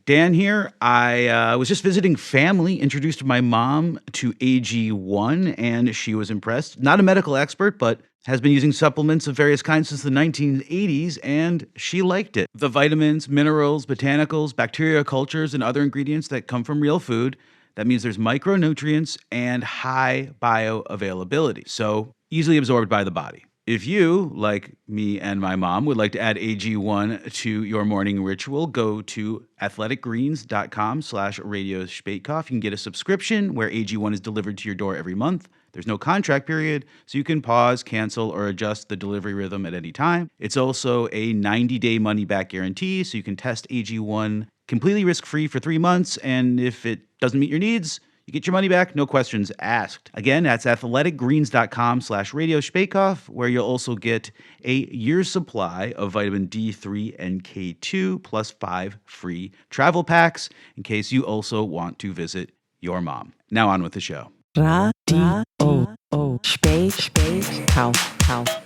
Dan here. I was just visiting family, introduced my mom to AG1, and she was impressed. Not a medical expert, but has been using supplements of various kinds since the 1980s, and she liked it. The vitamins, minerals, botanicals, bacteria cultures, and other ingredients that come from real food. That means there's micronutrients and high bioavailability, so easily absorbed by the body. If you, like me and my mom, would like to add AG1 to your morning ritual, go to athleticgreens.com/Radio Spatekoff. You can get a subscription where AG1 is delivered to your door every month. There's no contract period, so you can pause, cancel, or adjust the delivery rhythm at any time. It's also a 90-day money-back guarantee, so you can test AG1 completely risk-free for 3 months, and if it doesn't meet your needs, you get your money back, no questions asked. Again, that's athleticgreens.com/Radio Spatekoff, where you'll also get a year's supply of vitamin D3 and K2 plus 5 free travel packs in case you also want to visit your mom. Now on with the show. Radio Spatekoff.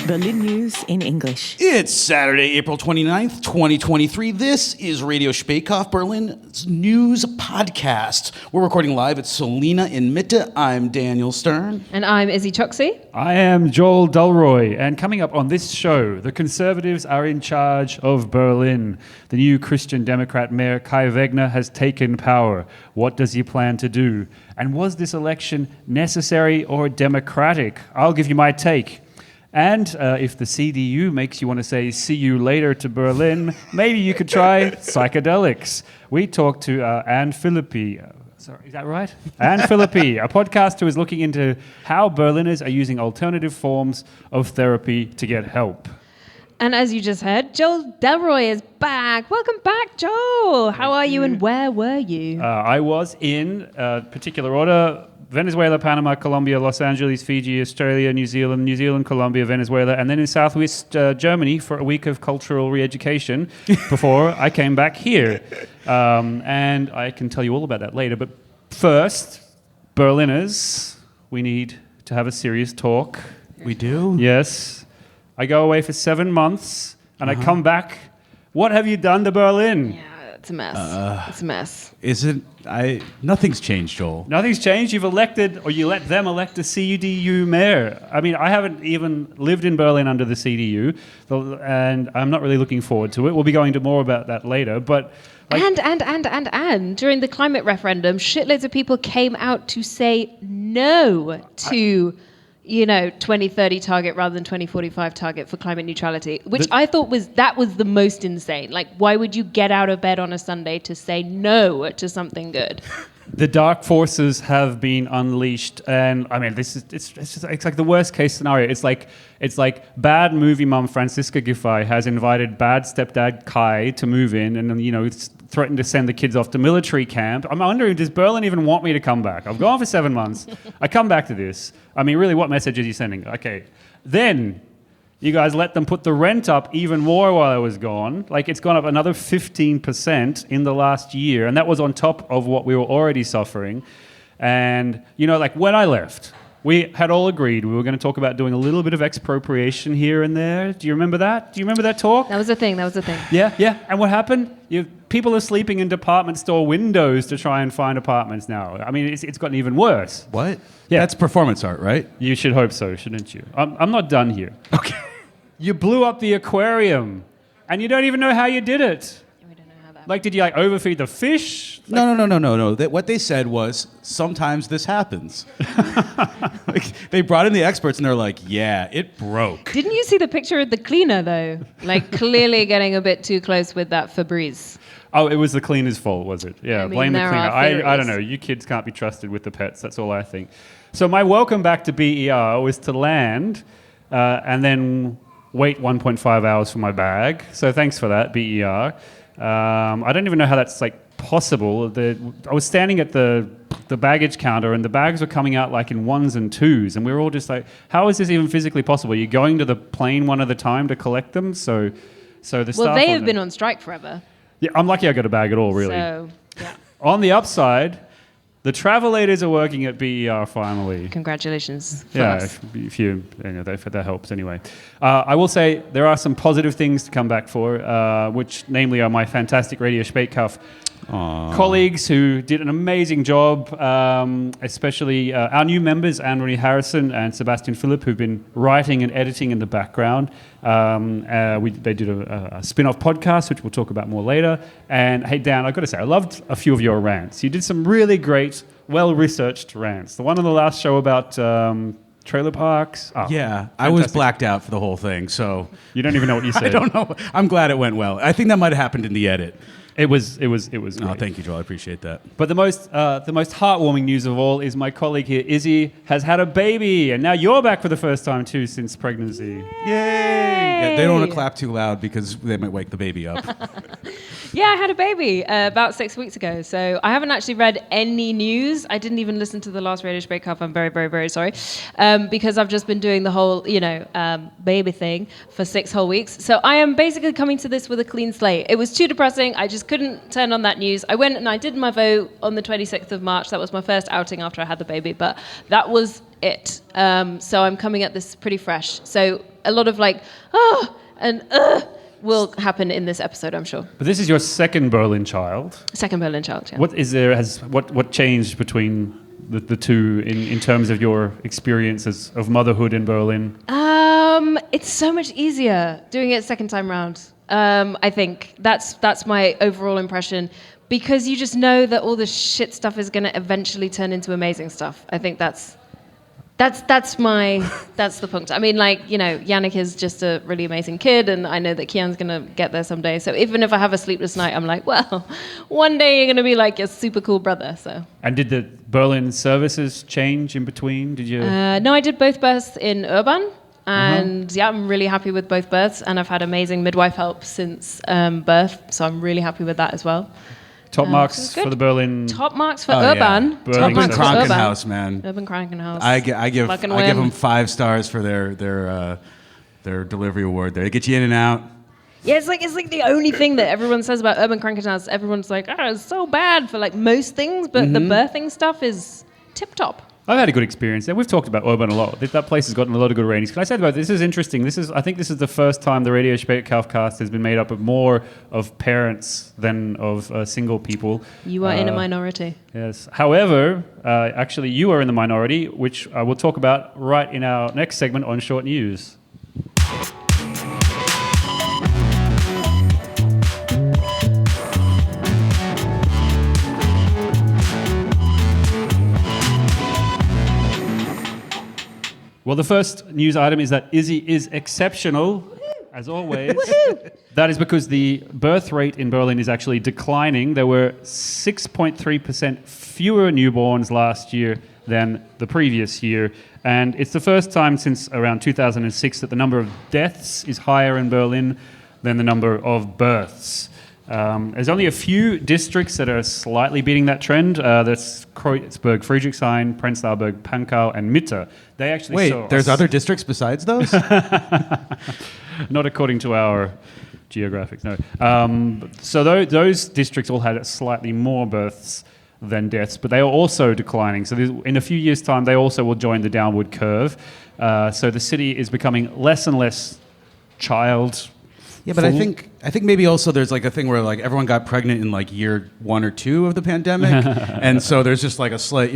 Berlin News in English. It's Saturday, April 29th, 2023. This is Radio Spatekoff, Berlin's news podcast. We're recording live at Solina in Mitte. I'm Daniel Stern. And I'm Izzy Choksi. I am Joel Dulroy. And coming up on this show, the Conservatives are in charge of Berlin. The new Christian Democrat mayor Kai Wegner has taken power. What does he plan to do? And was this election necessary or democratic? I'll give you my take. And if the CDU makes you want to say, see you later to Berlin, maybe you could try psychedelics. We talked to Anne Philippi. Sorry, is that right? Anne Philippi, a podcast who is looking into how Berliners are using alternative forms of therapy to get help. And as you just heard, Joel Delroy is back. Welcome back, Joel. How are you and where were you? I was in particular order: Venezuela, Panama, Colombia, Los Angeles, Fiji, Australia, New Zealand, Colombia, Venezuela, and then in Southwest Germany for a week of cultural re-education before I came back here. And I can tell you all about that later. But first, Berliners, we need to have a serious talk. We do? Yes. I go away for 7 months, and I come back. What have you done to Berlin? Yeah, it's a mess. It's a mess. Nothing's changed, Joel. Nothing's changed. You've elected, or you let them elect a CDU mayor. I mean, I haven't even lived in Berlin under the CDU, and I'm not really looking forward to it. We'll be going to more about that later, but... And during the climate referendum, shitloads of people came out to say no to... 2030 target rather than 2045 target for climate neutrality, which I thought was the most insane. Like, why would you get out of bed on a Sunday to say no to something good? The dark forces have been unleashed, and I mean, it's like the worst case scenario. It's like bad movie mom Franziska Giffey has invited bad stepdad Kai to move in, and threatened to send the kids off to military camp. I'm wondering, does Berlin even want me to come back? I've gone for 7 months. I come back to this. I mean, really, what message is he sending? Okay, then you guys let them put the rent up even more while I was gone. Like, it's gone up another 15% in the last year, and that was on top of what we were already suffering. And, when I left, we had all agreed we were going to talk about doing a little bit of expropriation here and there. Do you remember that? Do you remember that talk? That was a thing. Yeah. And what happened? People are sleeping in department store windows to try and find apartments now. I mean, it's gotten even worse. What? Yeah. That's performance art, right? You should hope so, shouldn't you? I'm not done here. Okay. You blew up the aquarium, and you don't even know how you did it. We don't know how that... Like, did you overfeed the fish? No. What they said was, sometimes this happens. They brought in the experts, and they're like, yeah, it broke. Didn't you see the picture of the cleaner, though? Like, clearly getting a bit too close with that Febreze. Oh, it was the cleaner's fault, was it? Yeah, blame the cleaner. I don't know. You kids can't be trusted with the pets. That's all I think. So my welcome back to BER was to land and then wait 1.5 hours for my bag. So thanks for that, BER. I don't even know how that's possible. I was standing at the baggage counter, and the bags were coming out in ones and twos, and we were all just like, how is this even physically possible? You're going to the plane one at a time to collect them? So the staff... Well, they have been on strike forever. Yeah, I'm lucky I got a bag at all, really. So, yeah. On the upside, The travelators are working at BER finally. Congratulations. For Yeah, us. if that helps anyway. I will say there are some positive things to come back for, which namely are my fantastic Radio Spätkauf colleagues who did an amazing job, especially our new members, Anne-Marie Harrison and Sebastian Philipp, who've been writing and editing in the background. They did a spin-off podcast, which we'll talk about more later. And hey, Dan, I've got to say, I loved a few of your rants. You did some really great, well-researched rants. The one on the last show about trailer parks. Oh, Yeah, I was blacked out for the whole thing, so You don't even know what you said. I don't know. I'm glad it went well. I think that might have happened in the edit. It was great. Oh, thank you, Joel. I appreciate that. But the most heartwarming news of all is my colleague here, Izzy, has had a baby, and now you're back for the first time too since pregnancy. Yay! Yeah, they don't want to clap too loud because they might wake the baby up. Yeah, I had a baby about 6 weeks ago, so I haven't actually read any news. I didn't even listen to the last Radio Spätkauf. I'm very, very, very sorry, because I've just been doing the whole, baby thing for 6 whole weeks. So I am basically coming to this with a clean slate. It was too depressing. I just couldn't turn on that news. I went and I did my vote on the 26th of March. That was my first outing after I had the baby, but that was it. So I'm coming at this pretty fresh. So a lot of will happen in this episode, I'm sure. But this is your second Berlin child. Second Berlin child, yeah. What changed between the two in terms of your experiences of motherhood in Berlin? It's so much easier doing it second time round. I think that's my overall impression, because you just know that all the shit stuff is going to eventually turn into amazing stuff. I think that's the point. I mean, Yannick is just a really amazing kid, and I know that Kian's going to get there someday. So even if I have a sleepless night, I'm like, well, one day you're going to be like your super cool brother. So. And did the Berlin services change in between? Did you? No, I did both births in Urban. And yeah, I'm really happy with both births, and I've had amazing midwife help since birth, so I'm really happy with that as well. Top marks for the Berlin. Top marks for Urban. Yeah. Urban Krankenhaus, man. Urban Krankenhaus. I give them 5 stars for their delivery award. They get you in and out. Yeah, it's like the only thing that everyone says about Urban Krankenhaus. Everyone's like, it's so bad for most things, but the birthing stuff is tip top. I've had a good experience, and we've talked about Urban a lot. That place has gotten a lot of good ratings. Can I say about this? This is interesting. I think this is the first time the Radio Spätkauf cast has been made up of more of parents than of single people. You are in a minority. Yes. However, actually, you are in the minority, which I will talk about right in our next segment on Short News. Well, the first news item is that Izzy is exceptional, as always. That is because the birth rate in Berlin is actually declining. There were 6.3% fewer newborns last year than the previous year. And it's the first time since around 2006 that the number of deaths is higher in Berlin than the number of births. There's only a few districts that are slightly beating that trend. That's Kreuzberg, Friedrichshain, Prenzlauer Berg, Pankow, and Mitte. They actually there's other districts besides those? Not according to our geographics, no. So those districts all had slightly more births than deaths, but they are also declining. So in a few years' time, they also will join the downward curve. So the city is becoming less and less child. Yeah, but I think maybe also there's a thing where everyone got pregnant in year 1 or 2 of the pandemic, and so there's just a slight,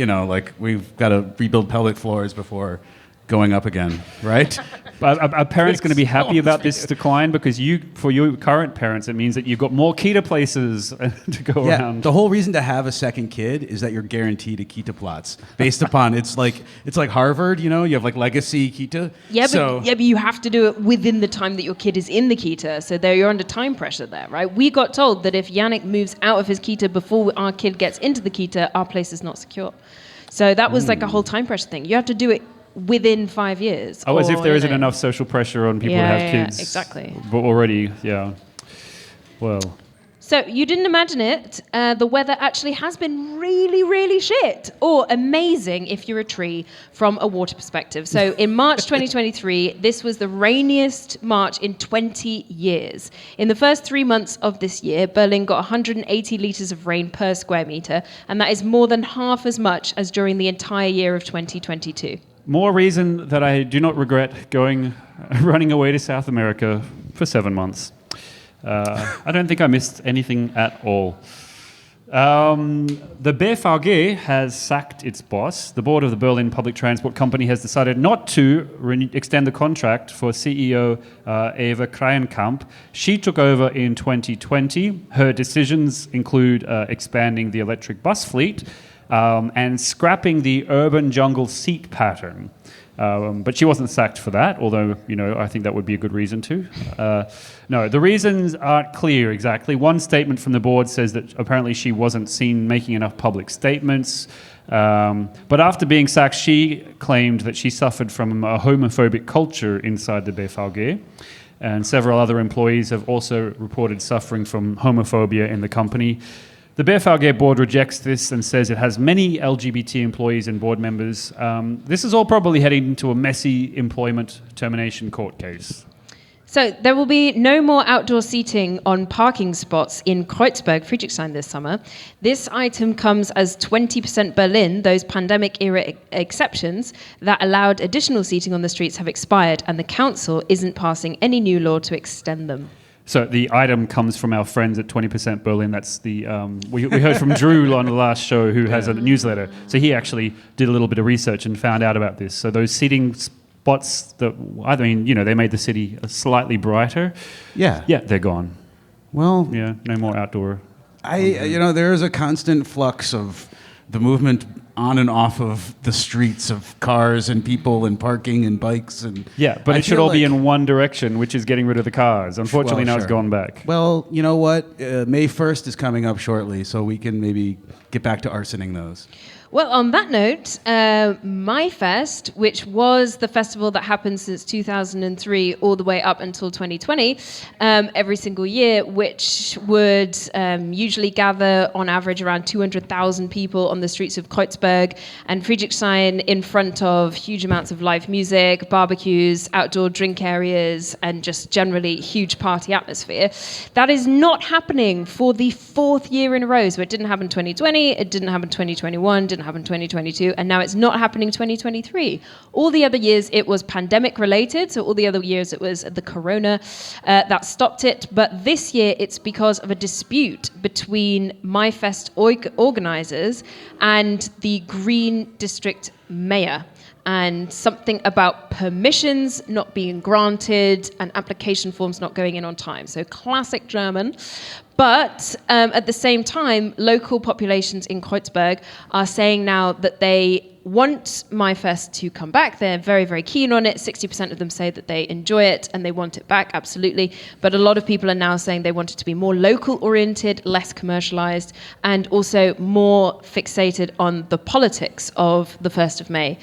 we've got to rebuild pelvic floors before going up again, right? Are parents going to be happy about this decline? Because for your current parents, it means that you've got more Kita places to go around. The whole reason to have a second kid is that you're guaranteed a Kita Platz based upon it's like Harvard, you have legacy Kita. Yeah, but you have to do it within the time that your kid is in the Kita. So there you're under time pressure there, right? We got told that if Yannick moves out of his Kita before our kid gets into the Kita, our place is not secure. So that was a whole time pressure thing. You have to do it within 5 years. Oh, as if there isn't enough social pressure on people to have kids. Exactly. But already, yeah. Well. So you didn't imagine it. The weather actually has been really, really shit, or amazing if you're a tree from a water perspective. So in March 2023, this was the rainiest March in 20 years. In the first 3 months of this year, Berlin got 180 litres of rain per square metre, and that is more than half as much as during the entire year of 2022. More reason that I do not regret running away to South America for 7 months. I don't think I missed anything at all. The BVG has sacked its boss. The board of the Berlin Public Transport Company has decided not to extend the contract for CEO Eva Kreienkamp. She took over in 2020. Her decisions include expanding the electric bus fleet and scrapping the urban jungle seat pattern. But she wasn't sacked for that, although, I think that would be a good reason to. No, the reasons aren't clear exactly. One statement from the board says that apparently she wasn't seen making enough public statements. But after being sacked, she claimed that she suffered from a homophobic culture inside the BVG. And several other employees have also reported suffering from homophobia in the company. The BVG board rejects this and says it has many LGBT employees and board members. This is all probably heading into a messy employment termination court case. So there will be no more outdoor seating on parking spots in Kreuzberg, Friedrichshain this summer. This item comes as 20% Berlin. Those pandemic-era exceptions that allowed additional seating on the streets have expired, and the council isn't passing any new law to extend them. So the item comes from our friends at 20% Berlin. That's the we heard from Drew on the last show, who has a newsletter. So he actually did a little bit of research and found out about this. So those seating spots that, they made the city slightly brighter. Yeah. Yeah, they're gone. Well, Yeah, no more outdoor. there is a constant flux of the movement on and off of the streets of cars and people and parking and bikes and Yeah, but it should all be in one direction, which is getting rid of the cars. Unfortunately, now it's gone back. Well, you know what? May 1st is coming up shortly, so we can maybe get back to arsoning those. Well, on that note, MyFest, which was the festival that happened since 2003 all the way up until 2020, every single year, which would usually gather on average around 200,000 people on the streets of Kreuzberg and Friedrichshain in front of huge amounts of live music, barbecues, outdoor drink areas, and just generally huge party atmosphere. That is not happening for the 4th year in a row. So it didn't happen 2020, it didn't happen 2021, didn't happen 2022, and now it's not happening 2023. All the other years it was pandemic related, so all the other years it was the corona that stopped it, but this year it's because of a dispute between MyFest organizers and the Green district mayor, and something about permissions not being granted and application forms not going in on time. So classic German. But at the same time, local populations in Kreuzberg are saying now that they want MyFest to come back. They're very, very keen on it. 60% of them say that they enjoy it and they want it back, absolutely. But a lot of people are now saying they want it to be more local-oriented, less commercialized, and also more fixated on the politics of the 1st of May,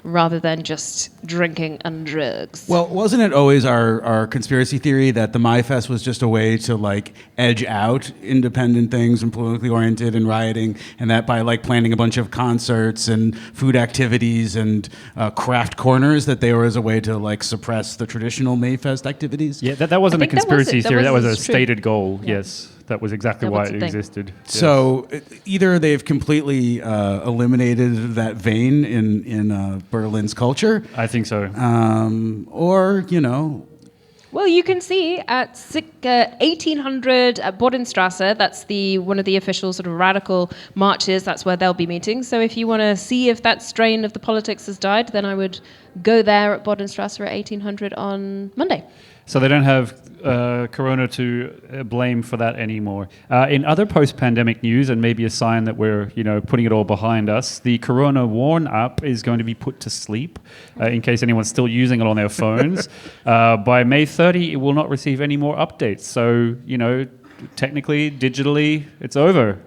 rather than just drinking and drugs. Well, wasn't it always our conspiracy theory that the MyFest was just a way to edge out independent things and politically oriented and rioting, and that by planning a bunch of concerts and food activities and craft corners, that they were as a way to suppress the traditionalMayfest activities? Yeah, that wasn't a conspiracy theory. That was a stated goal. Yeah. Yes. That was exactly why it existed. So either they've completely eliminated that vein in Berlin's culture. I think so. Or, Well, you can see at 1800 at Bodenstrasse, that's one of the official sort of radical marches, that's where they'll be meeting. So if you want to see if that strain of the politics has died, then I would go there at Bodenstrasse at 1800 on Monday. So they don't have Corona to blame for that anymore. In other post-pandemic news, and maybe a sign that we're putting it all behind us, the Corona Warn app is going to be put to sleep in case anyone's still using it on their phones. By May 30, it will not receive any more updates. So technically, digitally, it's over.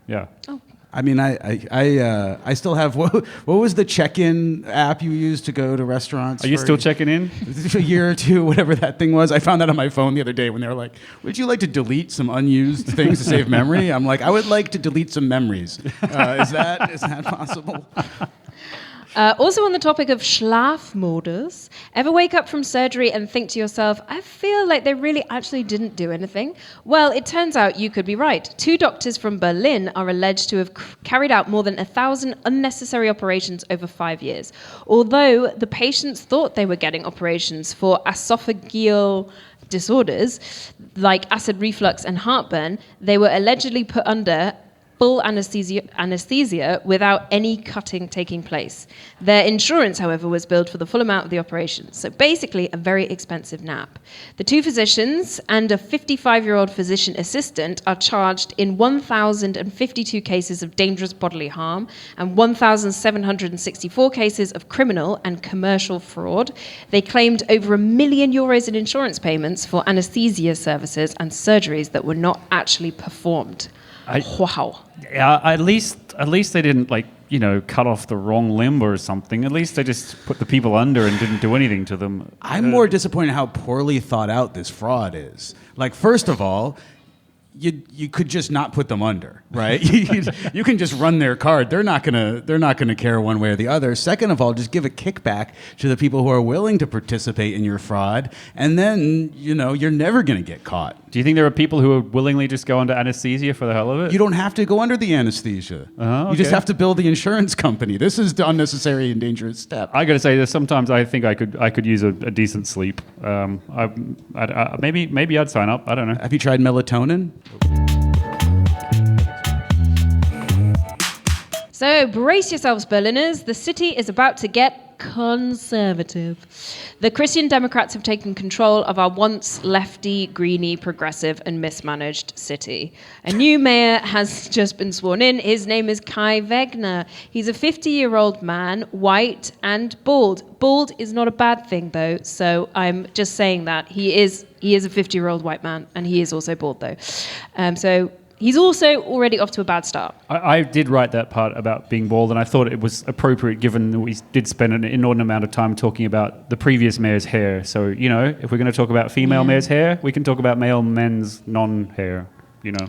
Yeah. Oh. I mean, I still have what was the check-in app you used to go to restaurants? Are you still checking in? A year or two, whatever that thing was. I found that on my phone the other day when they were like, "Would you like to delete some unused things to save memory?" I'm like, "I would like to delete some memories." Is that possible? Also on the topic of Schlafmodus, ever wake up from surgery and think to yourself, I feel like they really actually didn't do anything? Well, it turns out you could be right. 2 doctors from Berlin are alleged to have carried out more than 1,000 unnecessary operations over 5 years. Although the patients thought they were getting operations for esophageal disorders like acid reflux and heartburn, they were allegedly put under full anesthesia without any cutting taking place. Their insurance, however, was billed for the full amount of the operation. So basically, a very expensive nap. The 2 physicians and a 55-year-old physician assistant are charged in 1,052 cases of dangerous bodily harm and 1,764 cases of criminal and commercial fraud. They claimed over €1 million in insurance payments for anesthesia services and surgeries that were not actually performed. Wow. Yeah, at least they didn't cut off the wrong limb or something. At least they just put the people under and didn't do anything to them. I'm more disappointed how poorly thought out this fraud is. Like, first of all, you could just not put them under, right? You can just run their card. They're not gonna care one way or the other. Second of all, just give a kickback to the people who are willing to participate in your fraud, and then you're never gonna get caught. Do you think there are people who would willingly just go under anesthesia for the hell of it? You don't have to go under the anesthesia. Okay. You just have to bill the insurance company. This is the unnecessary and dangerous step. I got to say, that sometimes I think I could use a decent sleep. Maybe I'd sign up. I don't know. Have you tried melatonin? So brace yourselves, Berliners. The city is about to get conservative. The Christian Democrats have taken control of our once lefty, greeny, progressive, and mismanaged city. A new mayor has just been sworn in. His name is Kai Wegner. He's a 50-year-old man, white and bald. Bald is not a bad thing, though, so I'm just saying that. He is a 50-year-old white man, and he is also bald, though. So he's also already off to a bad start. I did write that part about being bald, and I thought it was appropriate given that we did spend an inordinate amount of time talking about the previous mayor's hair. So, if we're going to talk about female mayor's hair, we can talk about male men's non-hair.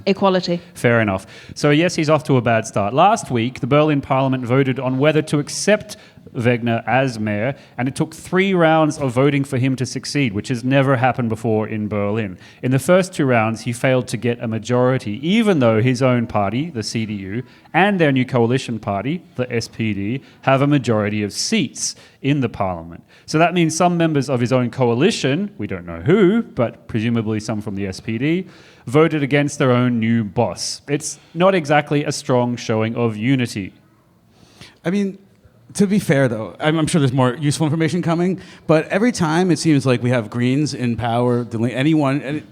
Equality. Fair enough. So yes, he's off to a bad start. Last week, the Berlin Parliament voted on whether to accept Wegner as mayor, and it took 3 rounds of voting for him to succeed, which has never happened before in Berlin. In the first 2 rounds, he failed to get a majority, even though his own party, the CDU, and their new coalition party, the SPD, have a majority of seats in the parliament. So that means some members of his own coalition, we don't know who, but presumably some from the SPD, voted against their own new boss. It's not exactly a strong showing of unity. I mean, to be fair, though, I'm sure there's more useful information coming, but every time it seems like we have Greens in power, the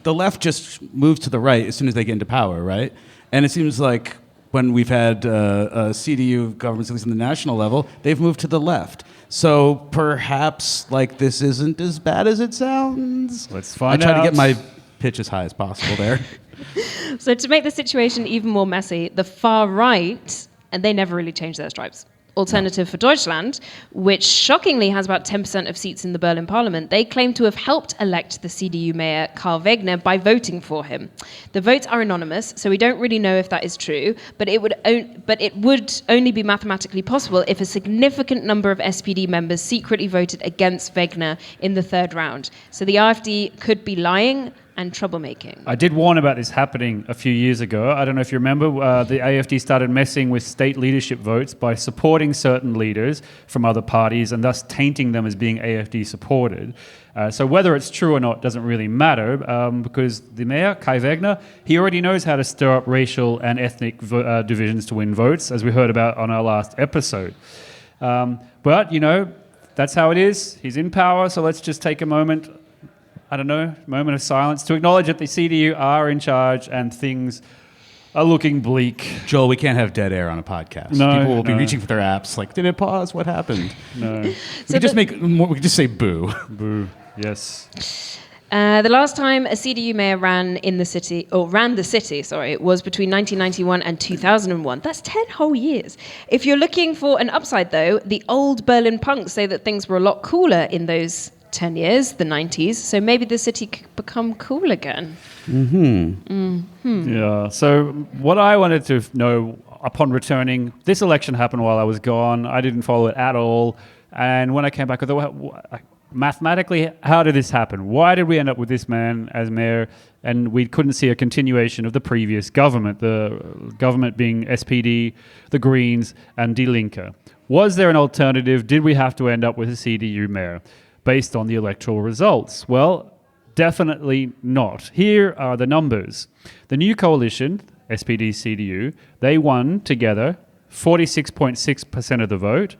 left just moves to the right as soon as they get into power, right? And it seems like when we've had CDU governments, at least on the national level, they've moved to the left. So perhaps this isn't as bad as it sounds. Let's find out. I try out. to get my pitch as high as possible there. So to make the situation even more messy, the far right, and they never really changed their stripes, Alternative for Deutschland, which shockingly has about 10% of seats in the Berlin parliament, they claim to have helped elect the CDU mayor Kai Wegner by voting for him. The votes are anonymous, so we don't really know if that is true, but it would only be mathematically possible if a significant number of SPD members secretly voted against Wegner in the 3rd round. So the AfD could be lying and troublemaking. I did warn about this happening a few years ago. I don't know if you remember, the AfD started messing with state leadership votes by supporting certain leaders from other parties and thus tainting them as being AfD supported. So whether it's true or not doesn't really matter because the mayor, Kai Wegner, he already knows how to stir up racial and ethnic divisions to win votes, as we heard about on our last episode. But, that's how it is. He's in power, so let's just take a moment of silence to acknowledge that the CDU are in charge and things are looking bleak. Joel, we can't have dead air on a podcast. No, people will be reaching for their apps like, did it pause? What happened? No. We could just say boo. Boo. Yes. The last time a CDU mayor ran the city, was between 1991 and 2001. That's 10 whole years. If you're looking for an upside, though, the old Berlin punks say that things were a lot cooler in those 10 years, the 90s, so maybe the city could become cool again. Yeah, so what I wanted to know upon returning, this election happened while I was gone. I didn't follow it at all. And when I came back, I thought, mathematically, how did this happen? Why did we end up with this man as mayor and we couldn't see a continuation of the previous government, the government being SPD, the Greens, and Die Linke? Was there an alternative? Did we have to end up with a CDU mayor based on the electoral results? Well, definitely not. Here are the numbers. The new coalition, SPD-CDU, they won together 46.6% of the vote.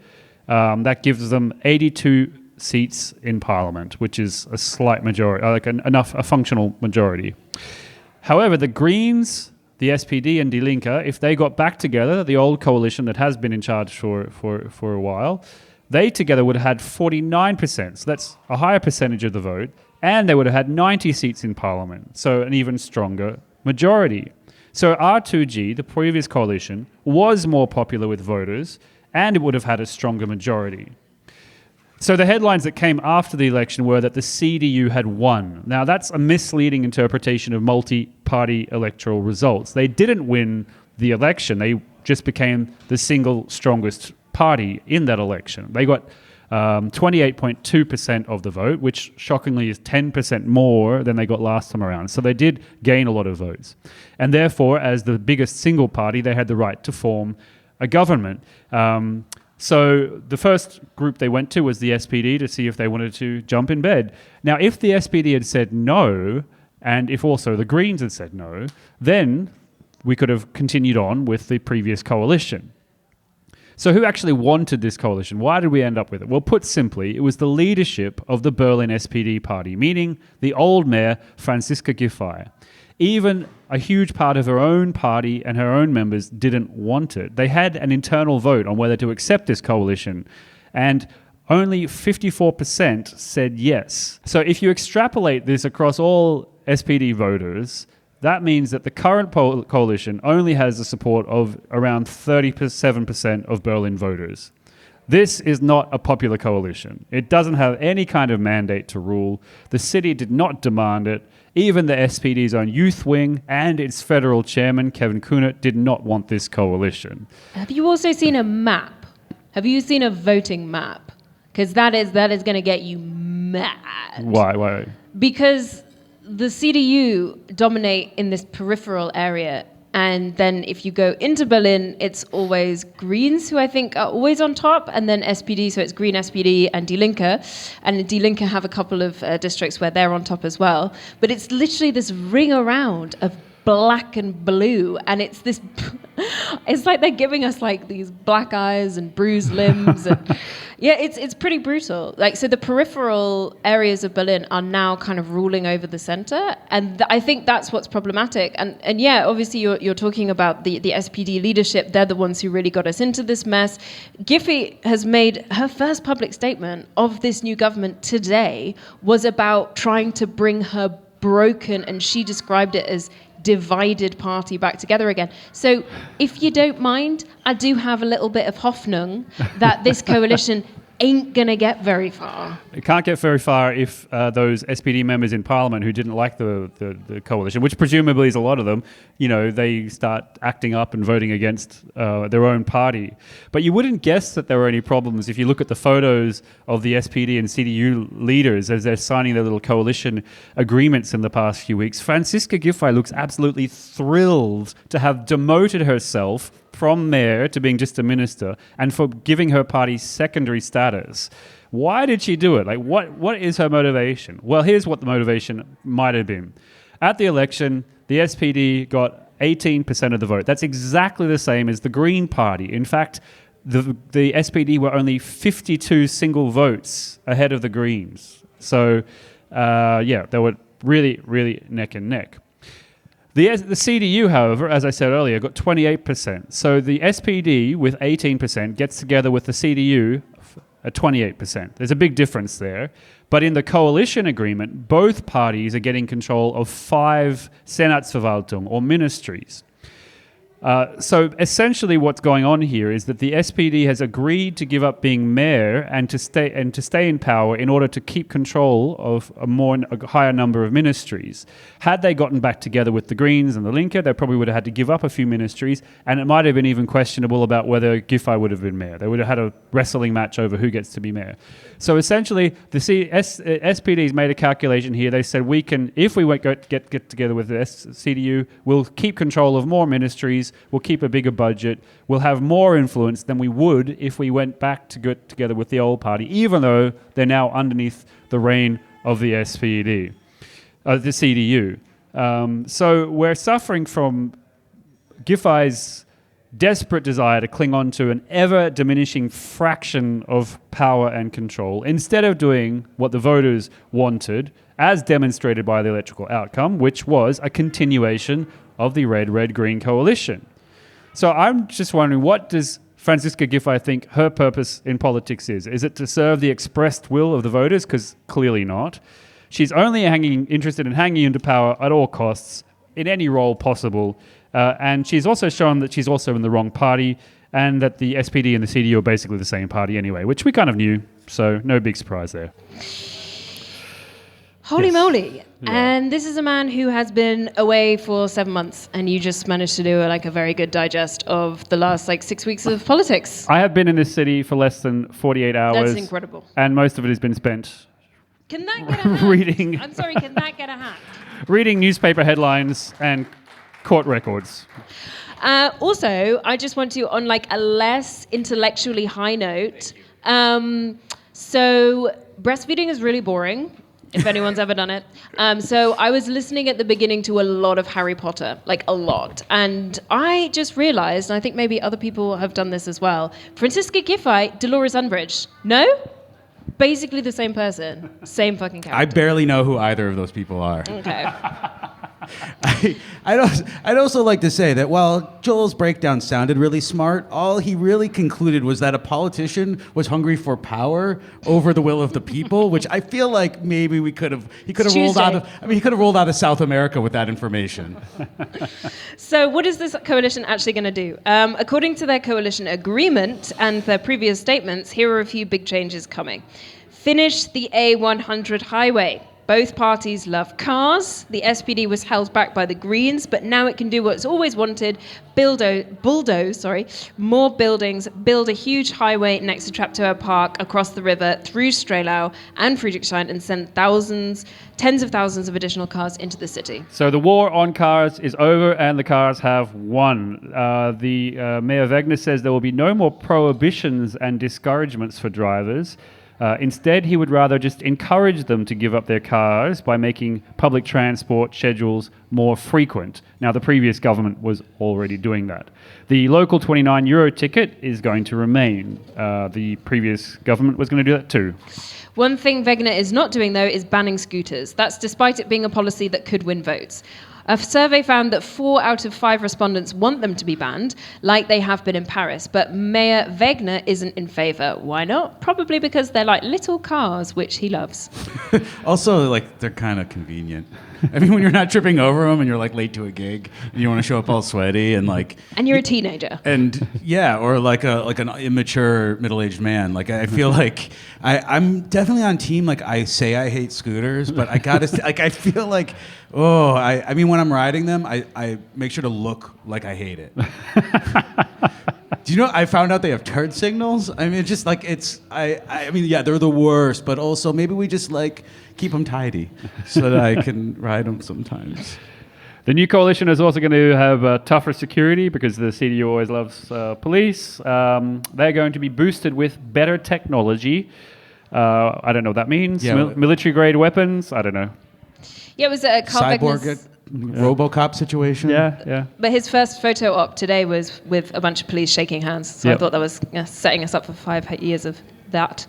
That gives them 82 seats in parliament, which is a slight majority, a functional majority. However, the Greens, the SPD and Die Linke, if they got back together, the old coalition that has been in charge for a while, they together would have had 49%. So that's a higher percentage of the vote, and they would have had 90 seats in parliament, so an even stronger majority. So R2G, the previous coalition, was more popular with voters, and it would have had a stronger majority. So the headlines that came after the election were that the CDU had won. Now, that's a misleading interpretation of multi-party electoral results. They didn't win the election. They just became the single strongest party in that election. They got 28.2% of the vote, which shockingly is 10% more than they got last time around. So they did gain a lot of votes. And therefore, as the biggest single party, they had the right to form a government. So the first group they went to was the SPD to see if they wanted to jump in bed. Now, if the SPD had said no, and if also the Greens had said no, then we could have continued on with the previous coalition. So who actually wanted this coalition? Why did we end up with it? Well, put simply, it was the leadership of the Berlin SPD party, meaning the old mayor, Franziska Giffey. Even a huge part of her own party and her own members didn't want it. They had an internal vote on whether to accept this coalition, and only 54% said yes. So if you extrapolate this across all SPD voters, that means that the current coalition only has the support of around 37% of Berlin voters. This is not a popular coalition. It doesn't have any kind of mandate to rule. The city did not demand it. Even the SPD's own youth wing and its federal chairman, Kevin Kühnert, did not want this coalition. Have you also seen a map? Have you seen a voting map? Because that is going to get you mad. Why? Because the CDU dominate in this peripheral area. And then if you go into Berlin, it's always Greens who I think are always on top, and then SPD, so it's Green SPD and Die Linke. And Die Linke have a couple of districts where they're on top as well. But it's literally this ring around of black and blue, and it's this it's like they're giving us like these black eyes and bruised limbs, and yeah, it's pretty brutal. Like, so the peripheral areas of Berlin are now kind of ruling over the center, and I think that's what's problematic. And yeah, obviously you're talking about the SPD leadership. They're the ones who really got us into this mess. Giffey has made her first public statement of this new government today was about trying to bring her broken, and she described it as divided party back together again. So if you don't mind, I do have a little bit of Hoffnung that this coalition ain't going to get very far. It can't get very far if those SPD members in Parliament who didn't like the coalition, which presumably is a lot of them, they start acting up and voting against their own party. But you wouldn't guess that there were any problems if you look at the photos of the SPD and CDU leaders as they're signing their little coalition agreements in the past few weeks. Franziska Giffey looks absolutely thrilled to have demoted herself from mayor to being just a minister, and for giving her party secondary status. Why did she do it? Like, what is her motivation? Well, here's what the motivation might have been. At the election, the SPD got 18% of the vote. That's exactly the same as the Green Party. In fact, the SPD were only 52 single votes ahead of the Greens. So, they were really, really neck and neck. The CDU, however, as I said earlier, got 28%. So the SPD with 18% gets together with the CDU at 28%. There's a big difference there. But in the coalition agreement, both parties are getting control of 5 Senatsverwaltung, or ministries. So essentially what's going on here is that the SPD has agreed to give up being mayor and to stay in power in order to keep control of a higher number of ministries. Had they gotten back together with the Greens and the Linke, they probably would have had to give up a few ministries, and it might have been even questionable about whether Giffey would have been mayor. They would have had a wrestling match over who gets to be mayor. So essentially, the SPD's made a calculation here. They said if we get together with the CDU, we'll keep control of more ministries, we'll keep a bigger budget, we'll have more influence than we would if we went back to get together with the old party, even though they're now underneath the reign of the SPD, the CDU. So we're suffering from Giffey's desperate desire to cling on to an ever-diminishing fraction of power and control instead of doing what the voters wanted, as demonstrated by the electoral outcome, which was a continuation of the red-red-green coalition. So I'm just wondering, what does Franziska Giffey think her purpose in politics is? Is it to serve the expressed will of the voters? Because clearly not. She's only interested in hanging into power at all costs, in any role possible. And she's also shown that she's also in the wrong party, and that the SPD and the CDU are basically the same party anyway, which we kind of knew, so no big surprise there. Holy moly. Yeah. And this is a man who has been away for 7 months, and you just managed to do a very good digest of the last 6 weeks of politics. I have been in this city for less than 48 hours. That's incredible. And most of it has been spent Can that get a hat? reading. I'm sorry, can that get a hat? Reading newspaper headlines and court records. Also, I just want to, on a less intellectually high note, so breastfeeding is really boring, if anyone's ever done it. So I was listening at the beginning to a lot of Harry Potter, a lot. And I just realized, and I think maybe other people have done this as well, Franziska Giffey, Dolores Umbridge. No? Basically the same person. Same fucking character. I barely know who either of those people are. Okay. I'd also like to say that while Joel's breakdown sounded really smart, all he really concluded was that a politician was hungry for power over the will of the people, which I feel like maybe he could have rolled out of South America with that information. So what is this coalition actually going to do? According to their coalition agreement and their previous statements, here are a few big changes coming. Finish the A100 highway. Both parties love cars. The SPD was held back by the Greens, but now it can do what it's always wanted, bulldoze more buildings, build a huge highway next to Traptower Park across the river through Strehlau and Friedrichshain, and send tens of thousands of additional cars into the city. So the war on cars is over and the cars have won. Mayor Wegner says there will be no more prohibitions and discouragements for drivers. Instead, he would rather just encourage them to give up their cars by making public transport schedules more frequent. Now, the previous government was already doing that. The local €29 ticket is going to remain. The previous government was going to do that too. One thing Wegner is not doing, though, is banning scooters. That's despite it being a policy that could win votes. A survey found that 4 out of 5 respondents want them to be banned, like they have been in Paris. But Mayor Wegner isn't in favour. Why not? Probably because they're like little cars, which he loves. Also, they're kind of convenient. I mean, when you're not tripping over them and you're late to a gig and you want to show up all sweaty and And you're a teenager. And yeah, or an immature middle-aged man. I feel like I'm definitely on team. I say I hate scooters, but I gotta I feel like I mean when I'm riding them, I make sure to look like I hate it. Do you know? I found out they have turn signals. I mean, just I mean, yeah, they're the worst. But also, maybe we just keep them tidy so that I can ride them sometimes. The new coalition is also going to have tougher security because the CDU always loves police. They're going to be boosted with better technology. I don't know what that means. Yeah, military-grade weapons. I don't know. Yeah, it was a Cyborg RoboCop situation. Yeah. But his first photo op today was with a bunch of police shaking hands. So Yep. I thought that was setting us up for 5 years of that.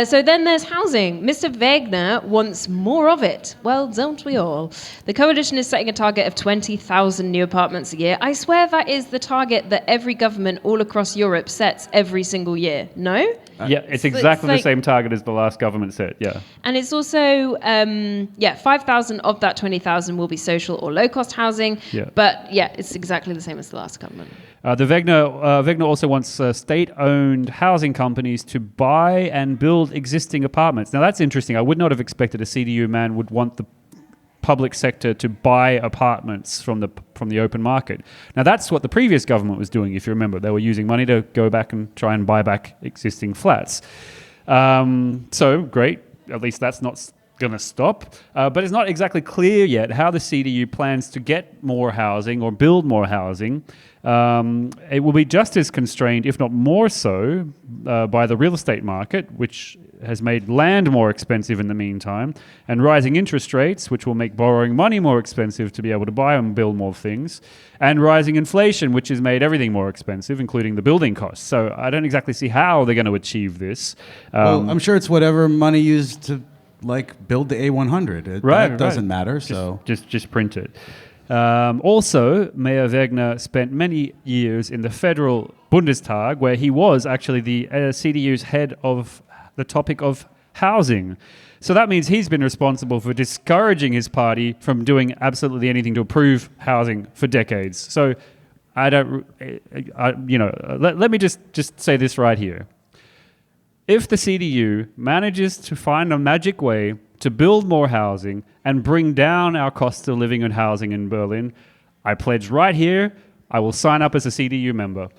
So then there's housing. Mr. Wegner wants more of it. Well, don't we all? The coalition is setting a target of 20,000 new apartments a year. I swear that is the target that every government all across Europe sets every single year. No? Yeah, it's exactly the same target as the last government set, yeah. And it's also, 5,000 of that 20,000 will be social or low-cost housing. Yeah. But, it's exactly the same as the last government. The Wegner also wants state-owned housing companies to buy and build existing apartments. Now, that's interesting. I would not have expected a CDU man would want the public sector to buy apartments from the open market. Now, that's what the previous government was doing, if you remember. They were using money to go back and try and buy back existing flats. So, great. At least that's not going to stop. But it's not exactly clear yet how the CDU plans to get more housing or build more housing. It will be just as constrained, if not more so, by the real estate market, which has made land more expensive in the meantime, and rising interest rates, which will make borrowing money more expensive to be able to buy and build more things, and rising inflation, which has made everything more expensive, including the building costs. So I don't exactly see how they're going to achieve this. Well, I'm sure it's whatever money used to build the A100. That doesn't matter. So just print it. Also, Mayor Wegner spent many years in the federal Bundestag, where he was actually the CDU's head of the topic of housing. So that means he's been responsible for discouraging his party from doing absolutely anything to improve housing for decades. So let me just say this right here. If the CDU manages to find a magic way to build more housing and bring down our cost of living and housing in Berlin, I pledge right here, I will sign up as a CDU member.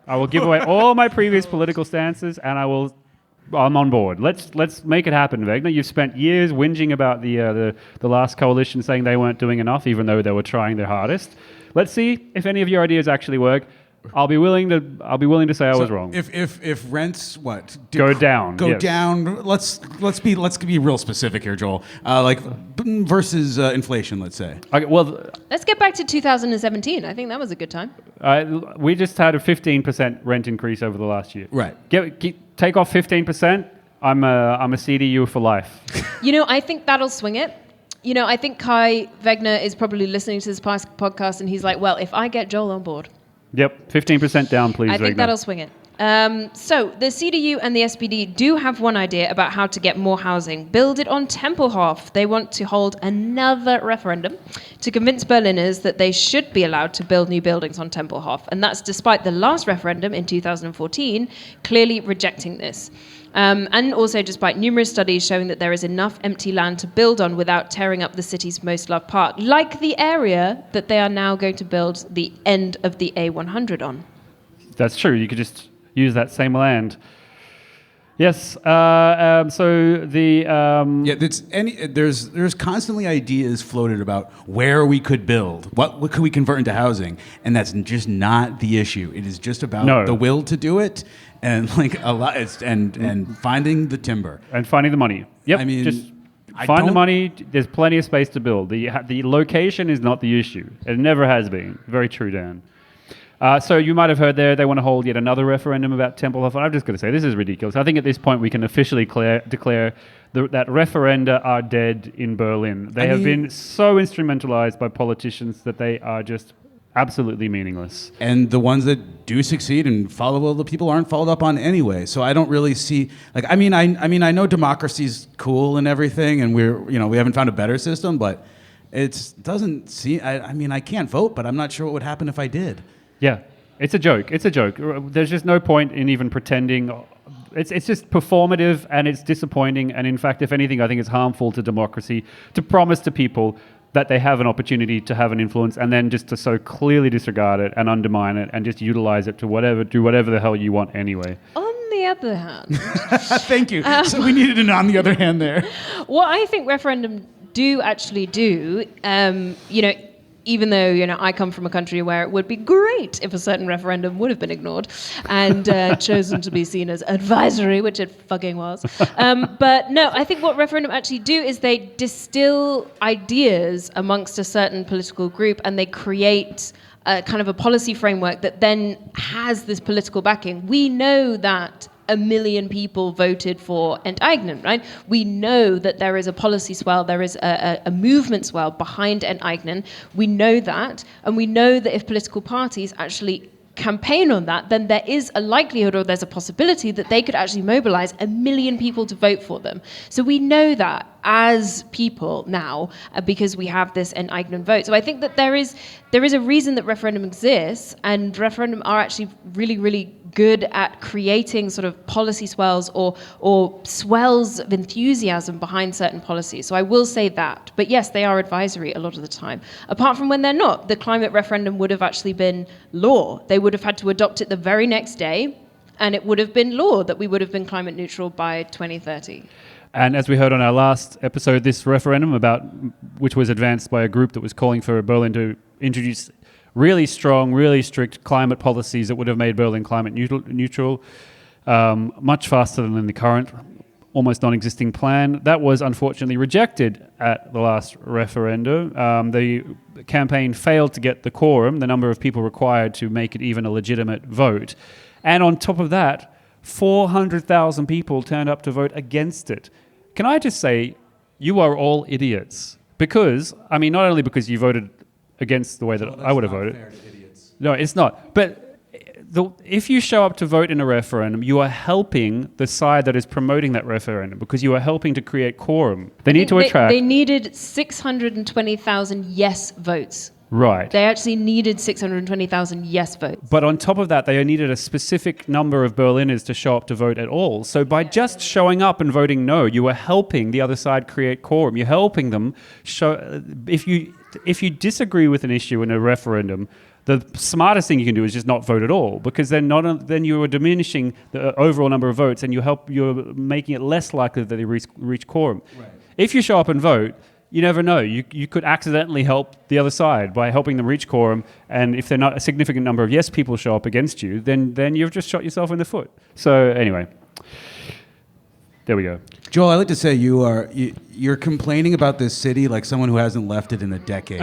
I will give away all my previous political stances, and I'm on board. Let's make it happen, Wegner. You've spent years whinging about the last coalition, saying they weren't doing enough, even though they were trying their hardest. Let's see if any of your ideas actually work. I'll be willing to say I was wrong. If rents go down. Let's be real specific here, Joel. Versus inflation, let's say. Okay, well, let's get back to 2017. I think that was a good time. We just had a 15% rent increase over the last year. Right. Take off 15%. I'm a CDU for life. I think that'll swing it. I think Kai Wegner is probably listening to this podcast, and he's like, well, if I get Joel on board. Yep, 15% down, please. I think that'll swing it. So the CDU and the SPD do have one idea about how to get more housing. Build it on Tempelhof. They want to hold another referendum to convince Berliners that they should be allowed to build new buildings on Tempelhof. And that's despite the last referendum in 2014 clearly rejecting this. And also despite numerous studies showing that there is enough empty land to build on without tearing up the city's most loved park, like the area that they are now going to build the end of the A100 on. That's true. You could just use that same land. Yes. There's constantly ideas floated about where we could build, what could we convert into housing, and that's just not the issue. It is just about the will to do it, and and finding the timber and finding the money. Yep. I mean, just find the money. There's plenty of space to build. The location is not the issue. It never has been. Very true, Dan. So you might have heard there, they want to hold yet another referendum about Tempelhof. I'm just going to say, this is ridiculous. I think at this point we can officially declare that referenda are dead in Berlin. They have been so instrumentalized by politicians that they are just absolutely meaningless. And the ones that do succeed and follow well, the people aren't followed up on anyway. So I don't really see, I know democracy's cool and everything, and we haven't found a better system, but it doesn't seem, I can't vote, but I'm not sure what would happen if I did. Yeah, it's a joke. There's just no point in even pretending. It's just performative, and it's disappointing. And in fact, if anything, I think it's harmful to democracy to promise to people that they have an opportunity to have an influence, and then just to so clearly disregard it and undermine it and just utilize it to do whatever the hell you want anyway. On the other hand... Thank you. So we needed an on the other hand there. What I think referendum do actually do, even though, I come from a country where it would be great if a certain referendum would have been ignored and chosen to be seen as advisory, which it fucking was. But no, I think what referendum actually do is they distill ideas amongst a certain political group, and they create kind of a policy framework that then has this political backing. We know that 1 million people voted for Enteignen, right? We know that there is a policy swell, there is a movement swell behind Enteignen. We know that, and we know that if political parties actually campaign on that, then there is a likelihood or there's a possibility that they could actually mobilize 1 million people to vote for them. So we know that as people now, because we have this Enteignen vote. So I think that there is a reason that referendum exists, and referendum are actually really, really good at creating sort of policy swells or swells of enthusiasm behind certain policies. So I will say that. But yes, they are advisory a lot of the time. Apart from when they're not. The climate referendum would have actually been law. They would have had to adopt it the very next day, and it would have been law that we would have been climate neutral by 2030. And as we heard on our last episode, this referendum which was advanced by a group that was calling for Berlin to introduce really strong, really strict climate policies that would have made Berlin climate neutral much faster than the current almost non-existing plan. That was unfortunately rejected at the last referendum. The campaign failed to get the quorum, the number of people required to make it even a legitimate vote. And on top of that, 400,000 people turned up to vote against it. Can I just say, you are all idiots. Because, I mean, not only because you voted against the way that I would have voted. Fair to idiots. No, it's not. But if you show up to vote in a referendum, you are helping the side that is promoting that referendum because you are helping to create quorum. They need to attract... They needed 620,000 yes votes. Right. They actually needed 620,000 yes votes. But on top of that, they needed a specific number of Berliners to show up to vote at all. So by just showing up and voting no, you are helping the other side create quorum. You're helping them show... If you disagree with an issue in a referendum, the smartest thing you can do is just not vote at all, because then you are diminishing the overall number of votes, and you're making it less likely that they reach quorum. Right. If you show up and vote, you never know. You could accidentally help the other side by helping them reach quorum, and if they're not a significant number of yes people show up against you, then you've just shot yourself in the foot. So anyway, there we go. Joel, I like to say you're complaining about this city like someone who hasn't left it in a decade.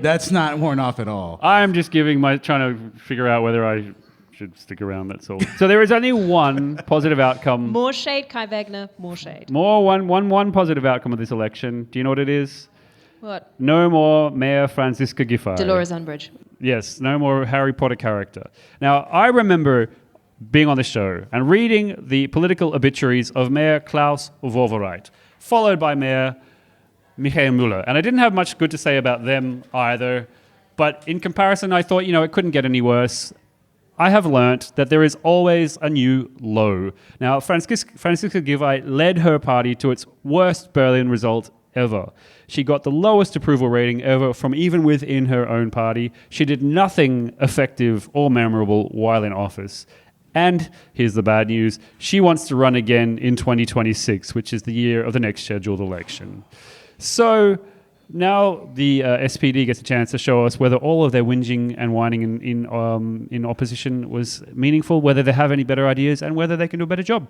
That's not worn off at all. I'm just trying to figure out whether I should stick around, that's all. So there is only one positive outcome. More shade, Kai Wegner, more shade. One positive outcome of this election. Do you know what it is? What? No more Mayor Franziska Giffey. Dolores Umbridge. Yes, no more Harry Potter character. Now, I remember being on the show and reading the political obituaries of Mayor Klaus Wowereit, followed by Mayor Michael Müller. And I didn't have much good to say about them either, but in comparison, I thought, it couldn't get any worse. I have learnt that there is always a new low. Now, Franziska Giffey led her party to its worst Berlin result ever. She got the lowest approval rating ever from even within her own party. She did nothing effective or memorable while in office. And here's the bad news. She wants to run again in 2026, which is the year of the next scheduled election. So now the SPD gets a chance to show us whether all of their whinging and whining in opposition was meaningful, whether they have any better ideas, and whether they can do a better job.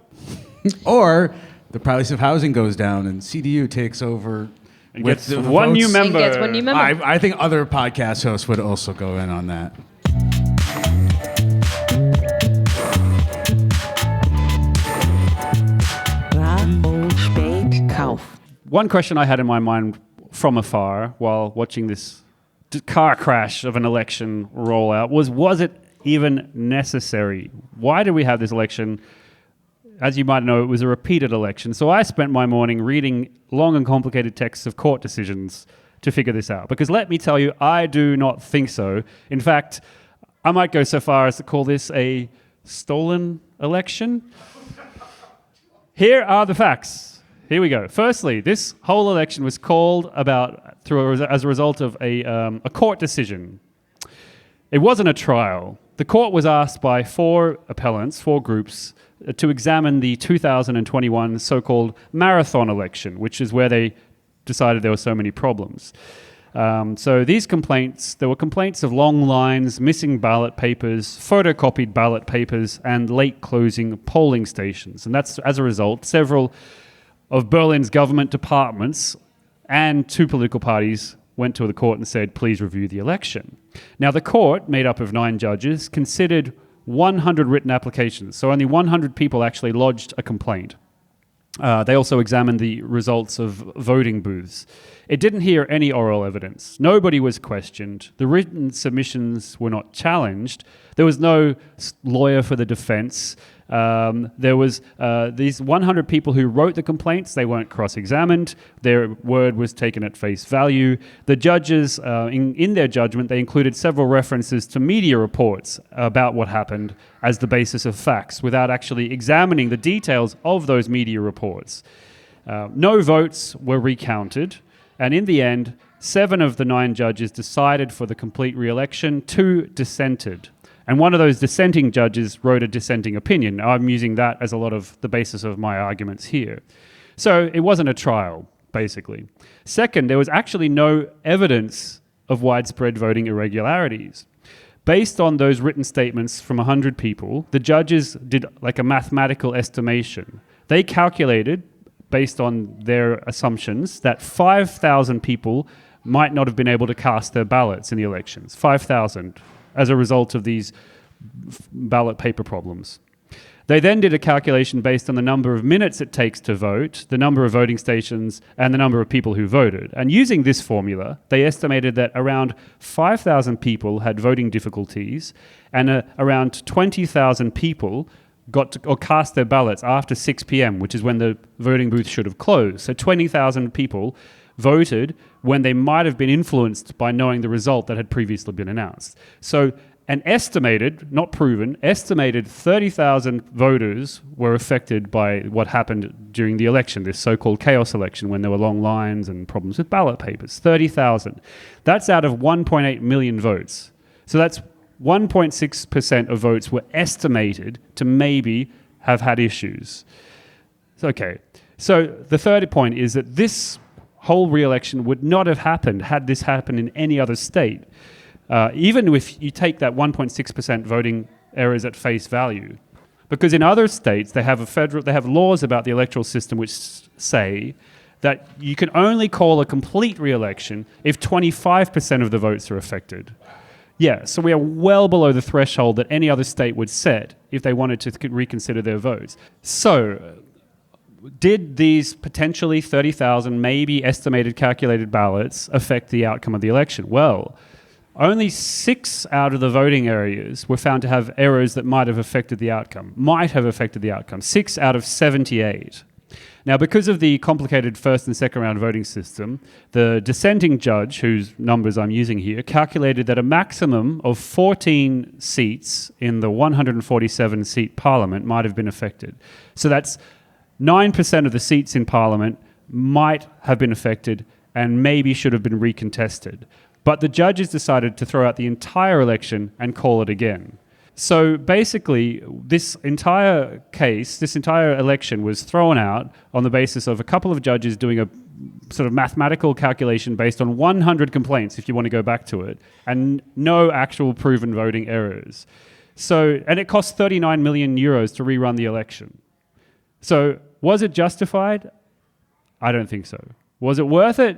Or the price of housing goes down and CDU takes over and with gets one new member. I think other podcast hosts would also go in on that. One question I had in my mind from afar while watching this car crash of an election roll out was it even necessary? Why did we have this election? As you might know, it was a repeated election. So I spent my morning reading long and complicated texts of court decisions to figure this out. Because let me tell you, I do not think so. In fact, I might go so far as to call this a stolen election. Here are the facts. Here we go. Firstly, this whole election was called as a result of a court decision. It wasn't a trial. The court was asked by four groups, to examine the 2021 so-called marathon election, which is where they decided there were so many problems. So these complaints, there were complaints of long lines, missing ballot papers, photocopied ballot papers, and late closing polling stations. And that's, as a result, several of Berlin's government departments and two political parties went to the court and said, please review the election. Now, the court, made up of 9 judges, considered 100 written applications. So only 100 people actually lodged a complaint. They also examined the results of voting booths. It didn't hear any oral evidence. Nobody was questioned. The written submissions were not challenged. There was no lawyer for the defense. There was these 100 people who wrote the complaints. They weren't cross-examined. Their word was taken at face value. The judges, in their judgment, they included several references to media reports about what happened as the basis of facts without actually examining the details of those media reports. No votes were recounted, and in the end, 7 of the 9 judges decided for the complete re-election, 2 dissented. And one of those dissenting judges wrote a dissenting opinion. I'm using that as a lot of the basis of my arguments here. So it wasn't a trial, basically. Second, there was actually no evidence of widespread voting irregularities. Based on those written statements from 100 people, the judges did like a mathematical estimation. They calculated, based on their assumptions, that 5,000 people might not have been able to cast their ballots in the elections. 5,000. As a result of these ballot paper problems. They then did a calculation based on the number of minutes it takes to vote, the number of voting stations, and the number of people who voted. And using this formula, they estimated that around 5,000 people had voting difficulties, and around 20,000 people got to, or cast their ballots after 6 p.m., which is when the voting booth should have closed. So 20,000 people voted when they might have been influenced by knowing the result that had previously been announced. So an estimated, not proven, estimated 30,000 voters were affected by what happened during the election, this so-called chaos election when there were long lines and problems with ballot papers. 30,000. That's out of 1.8 million votes. So that's 1.6% of votes were estimated to maybe have had issues. Okay. So the third point is that this whole re-election would not have happened had this happened in any other state. Even if you take that 1.6% voting errors at face value. Because in other states, they have laws about the electoral system which say that you can only call a complete re-election if 25% of the votes are affected. Yeah, so we are well below the threshold that any other state would set if they wanted to reconsider their votes. So, did these potentially 30,000, maybe estimated calculated ballots affect the outcome of the election? Well, only 6 out of the voting areas were found to have errors that might have affected the outcome. 6 out of 78. Now, because of the complicated first and second round voting system, the dissenting judge, whose numbers I'm using here, calculated that a maximum of 14 seats in the 147-seat parliament might have been affected. So that's 9% of the seats in Parliament might have been affected and maybe should have been recontested. But the judges decided to throw out the entire election and call it again. So basically, this entire case, this entire election was thrown out on the basis of a couple of judges doing a sort of mathematical calculation based on 100 complaints, if you want to go back to it, and no actual proven voting errors. So, and it cost 39 million euros to rerun the election. So, was it justified? I don't think so. Was it worth it?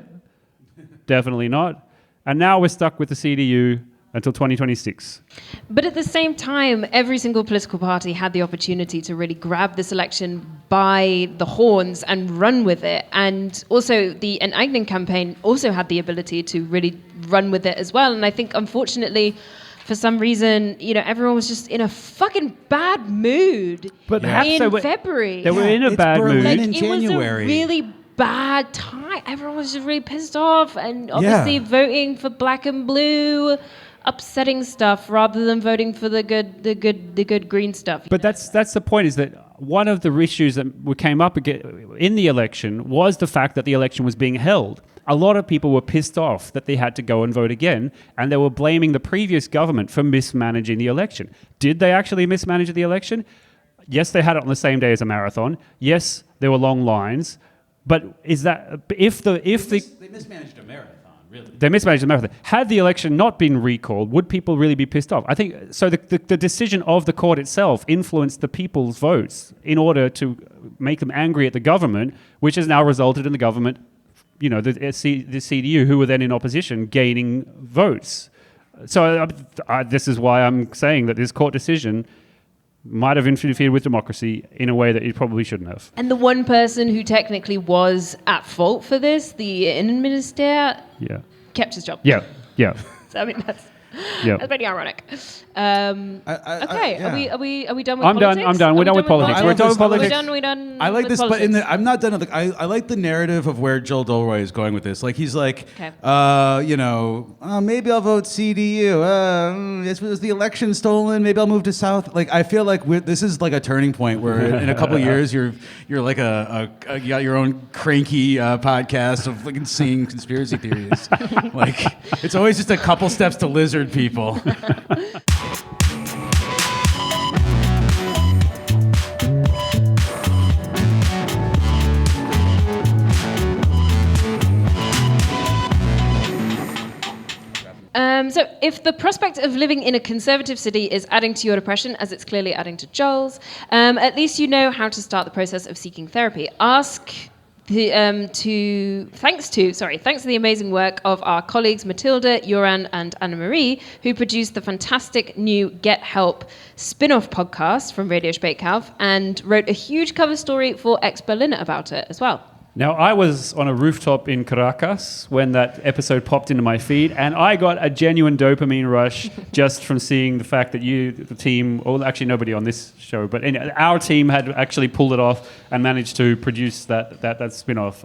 Definitely not. And now we're stuck with the CDU until 2026. But at the same time, every single political party had the opportunity to really grab this election by the horns and run with it. And also the Enteignen campaign also had the ability to really run with it as well. And I think, unfortunately, for some reason, everyone was just in a fucking bad mood in February. They were in a bad mood. In January. It was a really bad time. Everyone was just really pissed off, and obviously voting for black and blue, upsetting stuff rather than voting for the good green stuff. But that's the point, is that one of the issues that came up in the election was the fact that the election was being held. A lot of people were pissed off that they had to go and vote again, and they were blaming the previous government for mismanaging the election. Did they actually mismanage the election? Yes, they had it on the same day as a marathon. Yes, there were long lines. But is that they mismanaged a marathon, really? They mismanaged the marathon. Had the election not been recalled, would people really be pissed off? I think so. The decision of the court itself influenced the people's votes in order to make them angry at the government, which has now resulted in the government the CDU, who were then in opposition, gaining votes. So this is why I'm saying that this court decision might have interfered with democracy in a way that it probably shouldn't have. And the one person who technically was at fault for this, the Innenminister, kept his job. Yeah. So, I mean, that's Yeah. pretty ironic. Okay, yeah. are we done with I'm politics? done. We're done with politics. We're done with politics. We're done. I like with this, but politics. I'm not done. I like the narrative of where Joel Dolroy is going with this. Like he's like, Okay. maybe I'll vote CDU. Was the election stolen? Maybe I'll move to South. Like I feel like this is like a turning point where in a couple of years you're like you got your own cranky podcast of like seeing conspiracy theories. Like it's always just a couple steps to lizard people. So if the prospect of living in a conservative city is adding to your depression, as it's clearly adding to Joel's, at least you know how to start the process of seeking therapy. Thanks to the amazing work of our colleagues Matilda, Joran, and Anna Marie, who produced the fantastic new Get Help spin-off podcast from Radio Speakhof and wrote a huge cover story for Ex-Berliner about it as well. Now, I was on a rooftop in Caracas when that episode popped into my feed, and I got a genuine dopamine rush just from seeing the fact that the team, or actually nobody on this show, but our team had actually pulled it off and managed to produce that spin-off.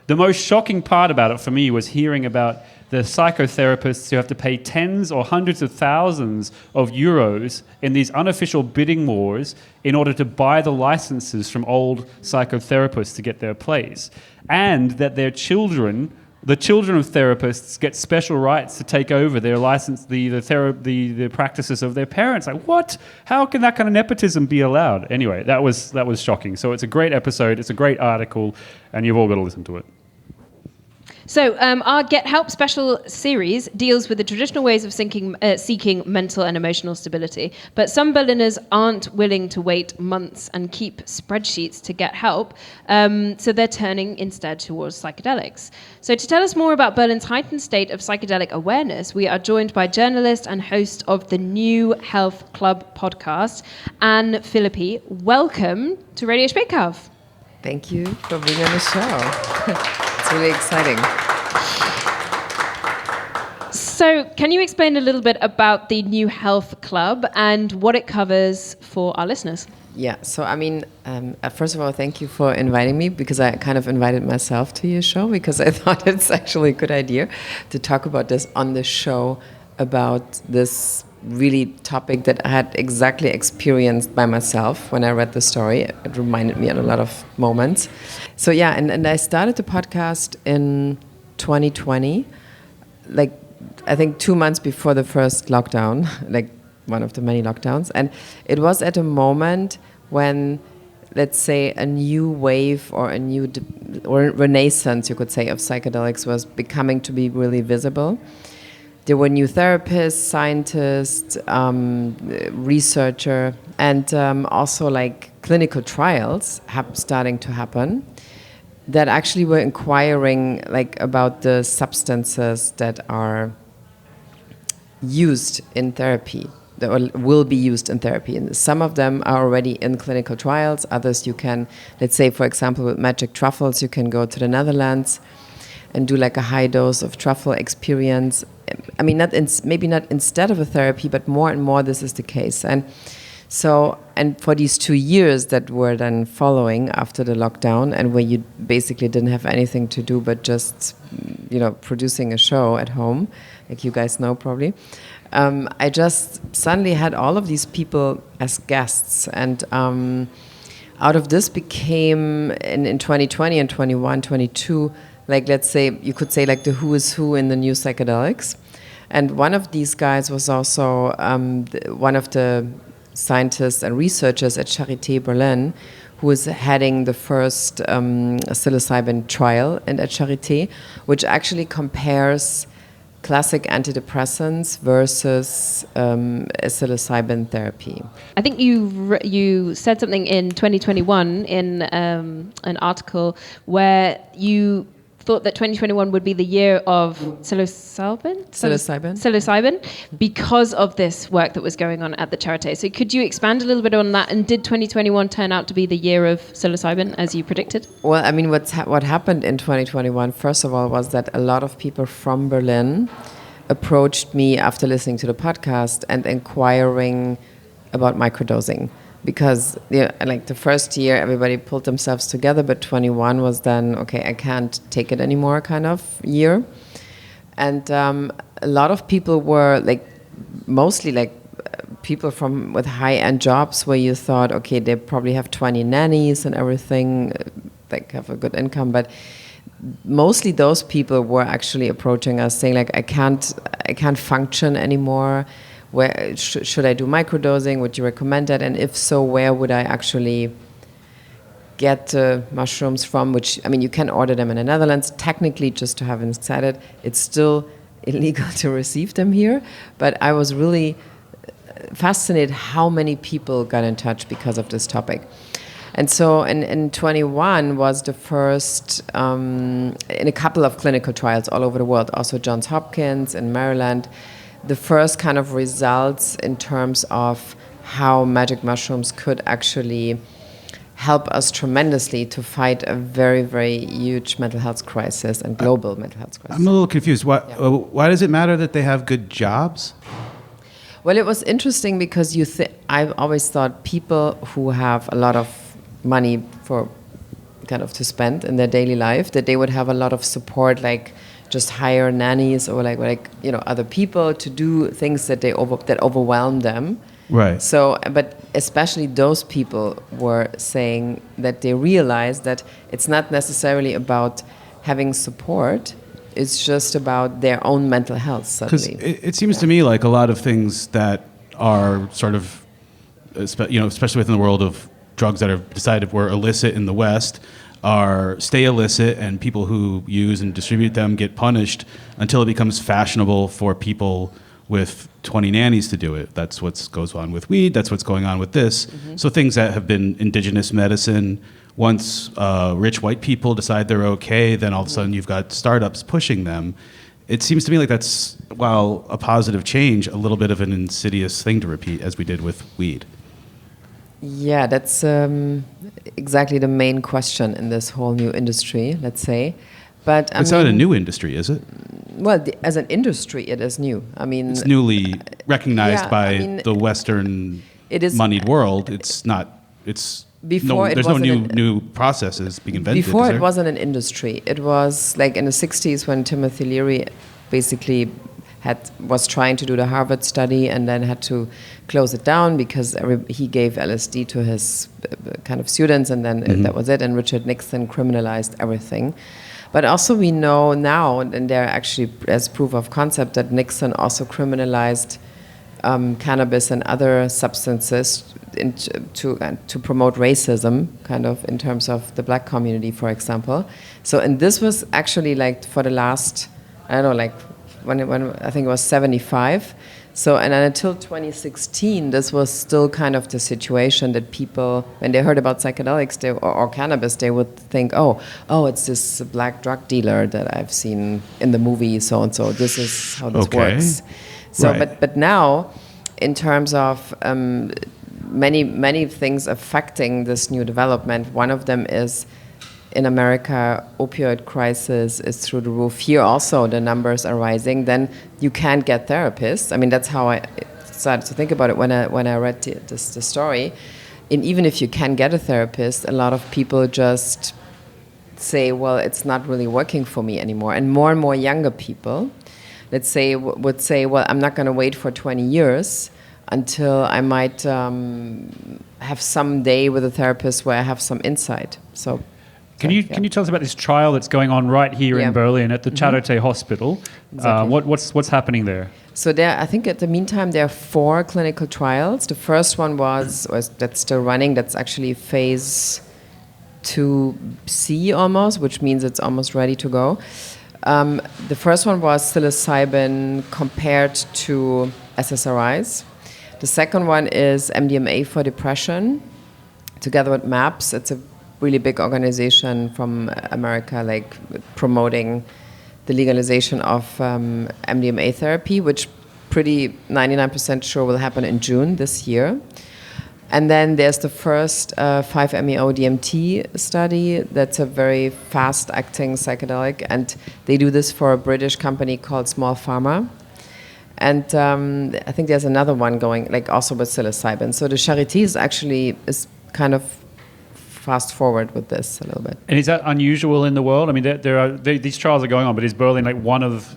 The most shocking part about it for me was hearing about the psychotherapists who have to pay tens or hundreds of thousands of euros in these unofficial bidding wars in order to buy the licenses from old psychotherapists to get their plays. And that their children, the children of therapists, get special rights to take over their license, the practices of their parents. Like, what? How can that kind of nepotism be allowed? Anyway, that was shocking. So it's a great episode, it's a great article, and you've all got to listen to it. So our Get Help special series deals with the traditional ways of seeking mental and emotional stability. But some Berliners aren't willing to wait months and keep spreadsheets to get help, so they're turning instead towards psychedelics. So to tell us more about Berlin's heightened state of psychedelic awareness, we are joined by journalist and host of the New Health Club podcast, Anne Philippi. Welcome to Radio Speakhof. Thank you for being on the show. It's really exciting. So, can you explain a little bit about the New Health Club and what it covers for our listeners? Yeah, so I mean, first of all, thank you for inviting me, because I kind of invited myself to your show because I thought it's actually a good idea to talk about this on the show, about this really topic that I had exactly experienced by myself when I read the story. It reminded me of a lot of moments. So yeah, and I started the podcast in 2020, like I think 2 months before the first lockdown, like one of the many lockdowns. And it was at a moment when, let's say, a new wave or or renaissance, you could say, of psychedelics was becoming to be really visible. There were new therapists, scientists, researcher, and also like clinical trials starting to happen that actually were inquiring like about the substances that are used in therapy, that will be used in therapy. And some of them are already in clinical trials. Others you can, let's say, for example, with magic truffles, you can go to the Netherlands and do like a high dose of truffle experience. I mean, maybe not instead of a therapy, but more and more this is the case. And so, and for these 2 years that were then following after the lockdown, and where you basically didn't have anything to do but just, producing a show at home, like you guys know probably, I just suddenly had all of these people as guests. And out of this became, in 2020 and 21, 22, like, let's say, you could say like the who is who in the new psychedelics. And one of these guys was also one of the scientists and researchers at Charité Berlin, who was heading the first psilocybin trial at Charité, which actually compares classic antidepressants versus a psilocybin therapy. I think you said something in 2021 in an article where you thought that 2021 would be the year of psilocybin because of this work that was going on at the Charité. So could you expand a little bit on that? And did 2021 turn out to be the year of psilocybin, as you predicted? Well, I mean, what happened in 2021, first of all, was that a lot of people from Berlin approached me after listening to the podcast and inquiring about microdosing. Because like the first year, everybody pulled themselves together, but 21 was then, okay, I can't take it anymore kind of year. And a lot of people were like, mostly like people with high-end jobs where you thought, okay, they probably have 20 nannies and everything, like have a good income, but mostly those people were actually approaching us saying like, I can't function anymore. Where should I do microdosing? Would you recommend that? And if so, where would I actually get mushrooms from? Which, I mean, you can order them in the Netherlands. Technically, just to have said it, it's still illegal to receive them here. But I was really fascinated how many people got in touch because of this topic. And so in 21 was the first, in a couple of clinical trials all over the world, also Johns Hopkins in Maryland, the first kind of results in terms of how magic mushrooms could actually help us tremendously to fight a very, very huge mental health crisis and global mental health crisis. I'm a little confused. Why does it matter that they have good jobs? Well, it was interesting because I've always thought people who have a lot of money for kind of to spend in their daily life, that they would have a lot of support, like just hire nannies or like other people to do things that that overwhelm them. Right. So, but especially those people were saying that they realized that it's not necessarily about having support; it's just about their own mental health. Suddenly, because it seems to me like a lot of things that are sort of, especially within the world of drugs that are decided were illicit in the West, stay illicit, and people who use and distribute them get punished until it becomes fashionable for people with 20 nannies to do it. That's what goes on with weed. That's what's going on with this. Mm-hmm. So things that have been indigenous medicine, once rich white people decide they're okay, then all of a sudden you've got startups pushing them. It seems to me like that's, while a positive change, a little bit of an insidious thing to repeat, as we did with weed. Yeah, that's exactly the main question in this whole new industry, let's say. But it's not a new industry, is it? Well, as an industry, it is new. I mean, it's newly recognized by the Western moneyed world. It's not. It's before. There's no new processes being invented. Before it wasn't an industry. It was like in the 60s when Timothy Leary basically was trying to do the Harvard study and then had to close it down because he gave LSD to his kind of students, and then that was it. And Richard Nixon criminalized everything. But also we know now, and there actually as proof of concept, that Nixon also criminalized cannabis and other substances to promote racism, kind of in terms of the black community, for example. So, and this was actually like for the last, I don't know, like when I think it was 75. So, and then until 2016, this was still kind of the situation that people, when they heard about psychedelics or cannabis, they would think, oh, it's this black drug dealer that I've seen in the movie, so and so. This is how this works. So, right. But now, in terms of many things affecting this new development, one of them is, in America, opioid crisis is through the roof. Here also, the numbers are rising. Then you can't get therapists. I mean, that's how I started to think about it when I read the story. And even if you can get a therapist, a lot of people just say, well, it's not really working for me anymore. And more younger people, let's say, would say, well, I'm not going to wait for 20 years until I might have some day with a therapist where I have some insight. So. Can you tell us about this trial that's going on right here in Berlin at the Charité Hospital? Exactly. What's happening there? So I think at the meantime there are 4 clinical trials. The first one that's still running. That's actually phase 2C almost, which means it's almost ready to go. The first one was psilocybin compared to SSRIs. The second one is MDMA for depression, together with MAPS. It's a really big organization from America, like promoting the legalization of MDMA therapy, which pretty 99% sure will happen in June this year. And then there's the first 5-MeO DMT study. That's a very fast-acting psychedelic, and they do this for a British company called Small Pharma. And I think there's another one going, like also with psilocybin. So the Charité is kind of fast forward with this a little bit. And is that unusual in the world? I mean, these trials are going on, but is Berlin like one of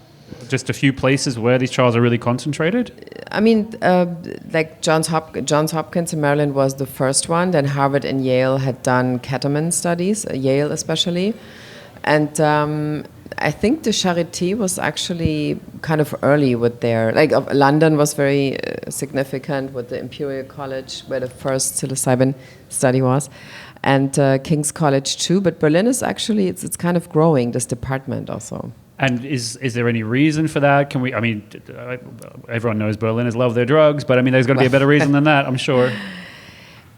just a few places where these trials are really concentrated? I mean, like Johns Hopkins in Maryland was the first one. Then Harvard and Yale had done ketamine studies, Yale especially. And I think the Charité was actually kind of early with their, like London was very significant with the Imperial College, where the first psilocybin study was, and King's College too. But Berlin is actually, it's kind of growing, this department also. And is there any reason for that? Can we? I mean, everyone knows Berliners love their drugs, but I mean, there's got to be a better reason than that, I'm sure.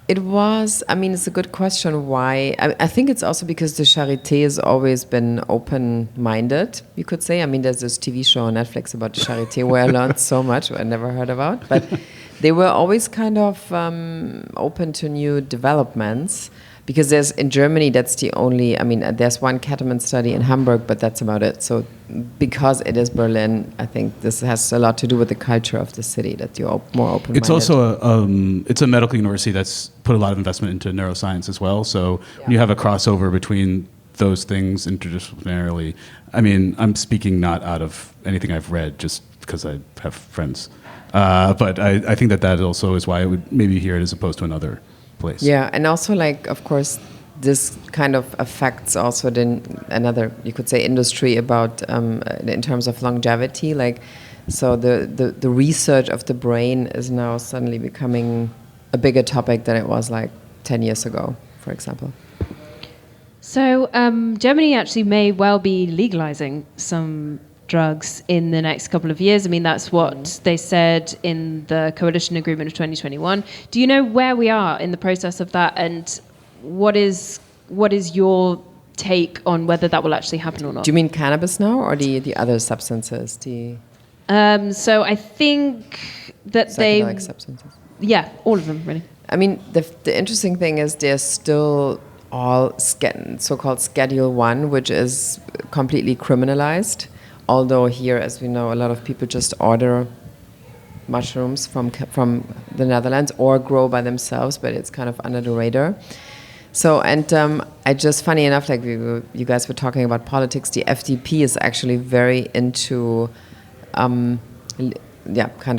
It was, I mean, it's a good question why. I think it's also because the Charité has always been open-minded, you could say. I mean, there's this TV show on Netflix about the Charité where I learned so much I never heard about. But they were always kind of open to new developments. Because in Germany, that's the only, I mean, there's one ketamine study in Hamburg, but that's about it. So because it is Berlin, I think this has a lot to do with the culture of the city, that you're more open-minded. It's also it's a medical university that's put a lot of investment into neuroscience as well. So when you have a crossover between those things interdisciplinarily, I mean, I'm speaking not out of anything I've read, just because I have friends. But I think that also is why I would maybe hear it as opposed to another place. Yeah, and also, like, of course, this kind of affects also another, you could say, industry about in terms of longevity. Like, so the research of the brain is now suddenly becoming a bigger topic than it was like 10 years ago, for example. So Germany actually may well be legalizing some drugs in the next couple of years. I mean, that's what they said in the coalition agreement of 2021. Do you know where we are in the process of that, and what is your take on whether that will actually happen or not? Do you mean cannabis now, or the other substances? So I think that psychedelic substances. Yeah, all of them, really. I mean, the interesting thing is they're still all so-called Schedule 1, which is completely criminalized. Although here, as we know, a lot of people just order mushrooms from the Netherlands or grow by themselves, but it's kind of under the radar. So, and I just, funny enough, like you guys were talking about politics, the FDP is actually very into, kind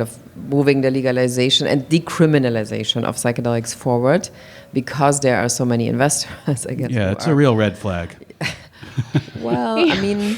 of moving the legalization and decriminalization of psychedelics forward, because there are so many investors, I guess. Yeah, it's a real red flag. Well, I mean,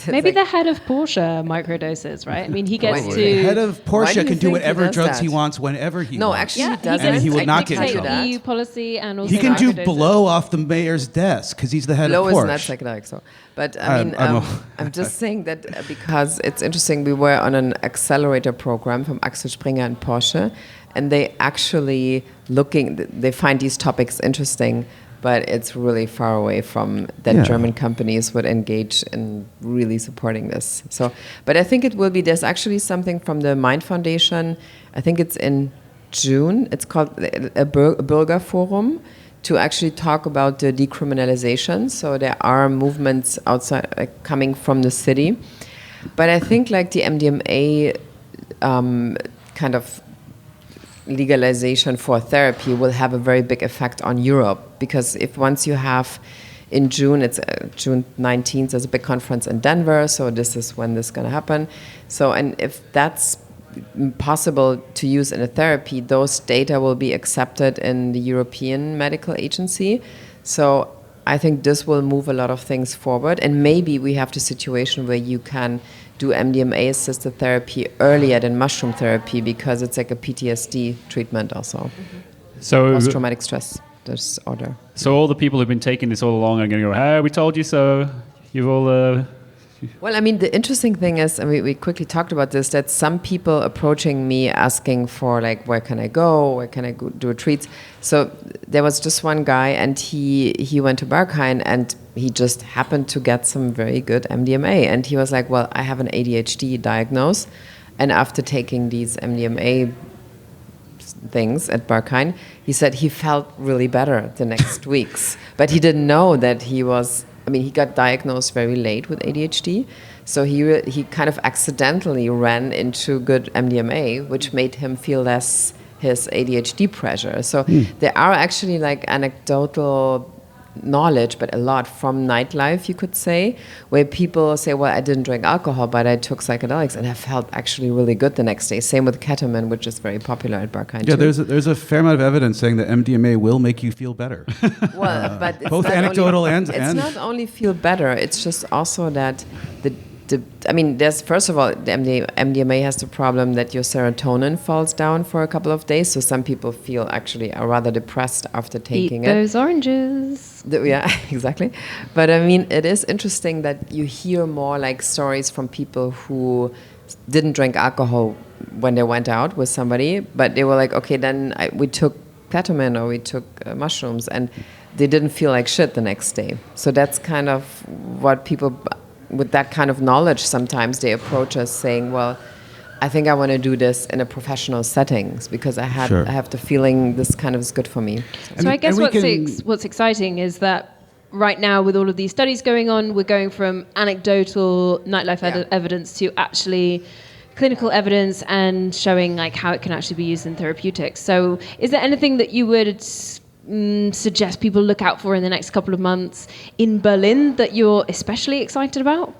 maybe the head of Porsche microdoses, right? I mean, he gets to... The head of Porsche can do whatever he drugs that? he wants whenever he wants. No, actually, he doesn't. And he will not get in dictate trouble. EU policy and also He can do microdoses. blow off the mayor's desk because he's the head Blow of Porsche. is not psychedelic, so. But I mean, I'm I'm just saying that because it's interesting, we were on an accelerator program from Axel Springer and Porsche, and they actually they find these topics interesting, but it's really far away from that German companies would engage in really supporting this. So, but I think it will be, there's actually something from the Mind Foundation, I think it's in June, it's called a Bürgerforum, to actually talk about the decriminalization. So there are movements outside, like, coming from the city. But I think like the MDMA kind of legalization for therapy will have a very big effect on Europe, because if once you have in June, it's June 19th, there's a big conference in Denver, so this is when this is going to happen. So, and if that's possible to use in a therapy, those data will be accepted in the European Medical Agency. So I think this will move a lot of things forward, and maybe we have the situation where you can do MDMA-assisted therapy earlier than mushroom therapy, because it's like a PTSD treatment also. So post-traumatic stress disorder. So all the people who've been taking this all along are going to go, "Hey, we told you so. You've all Well, I mean, the interesting thing is, and we quickly talked about this, that some people approaching me asking for like, where can I go? Where can I go do retreats? So there was just one guy, and he went to Berghain, and he just happened to get some very good MDMA. And he was like, well, I have an ADHD diagnosis. And after taking these MDMA things at Berghain, he said he felt really better the next weeks. But he didn't know that he got diagnosed very late with ADHD, so he kind of accidentally ran into good MDMA, which made him feel less his ADHD pressure. So there are actually like anecdotal knowledge, but a lot from nightlife, you could say, where people say, well, I didn't drink alcohol, but I took psychedelics and I felt actually really good the next day. Same with ketamine, which is very popular at Berghain. Yeah, too. there's a fair amount of evidence saying that MDMA will make you feel better. Well, but it's both not anecdotal only, and it's not only feel better, it's just also that there's, first of all, the MDMA has the problem that your serotonin falls down for a couple of days, so some people feel actually are rather depressed after taking Eat those oranges. Yeah, exactly. But I mean, it is interesting that you hear more like stories from people who didn't drink alcohol when they went out with somebody, but they were like, okay, then we took ketamine or we took mushrooms, and they didn't feel like shit the next day. So that's kind of what people with that kind of knowledge, sometimes they approach us saying, well, I think I want to do this in a professional settings because I have the feeling this kind of is good for me. So I guess what's exciting is that right now, with all of these studies going on, we're going from anecdotal nightlife evidence to actually clinical evidence and showing like how it can actually be used in therapeutics. So is there anything that you would suggest people look out for in the next couple of months in Berlin that you're especially excited about?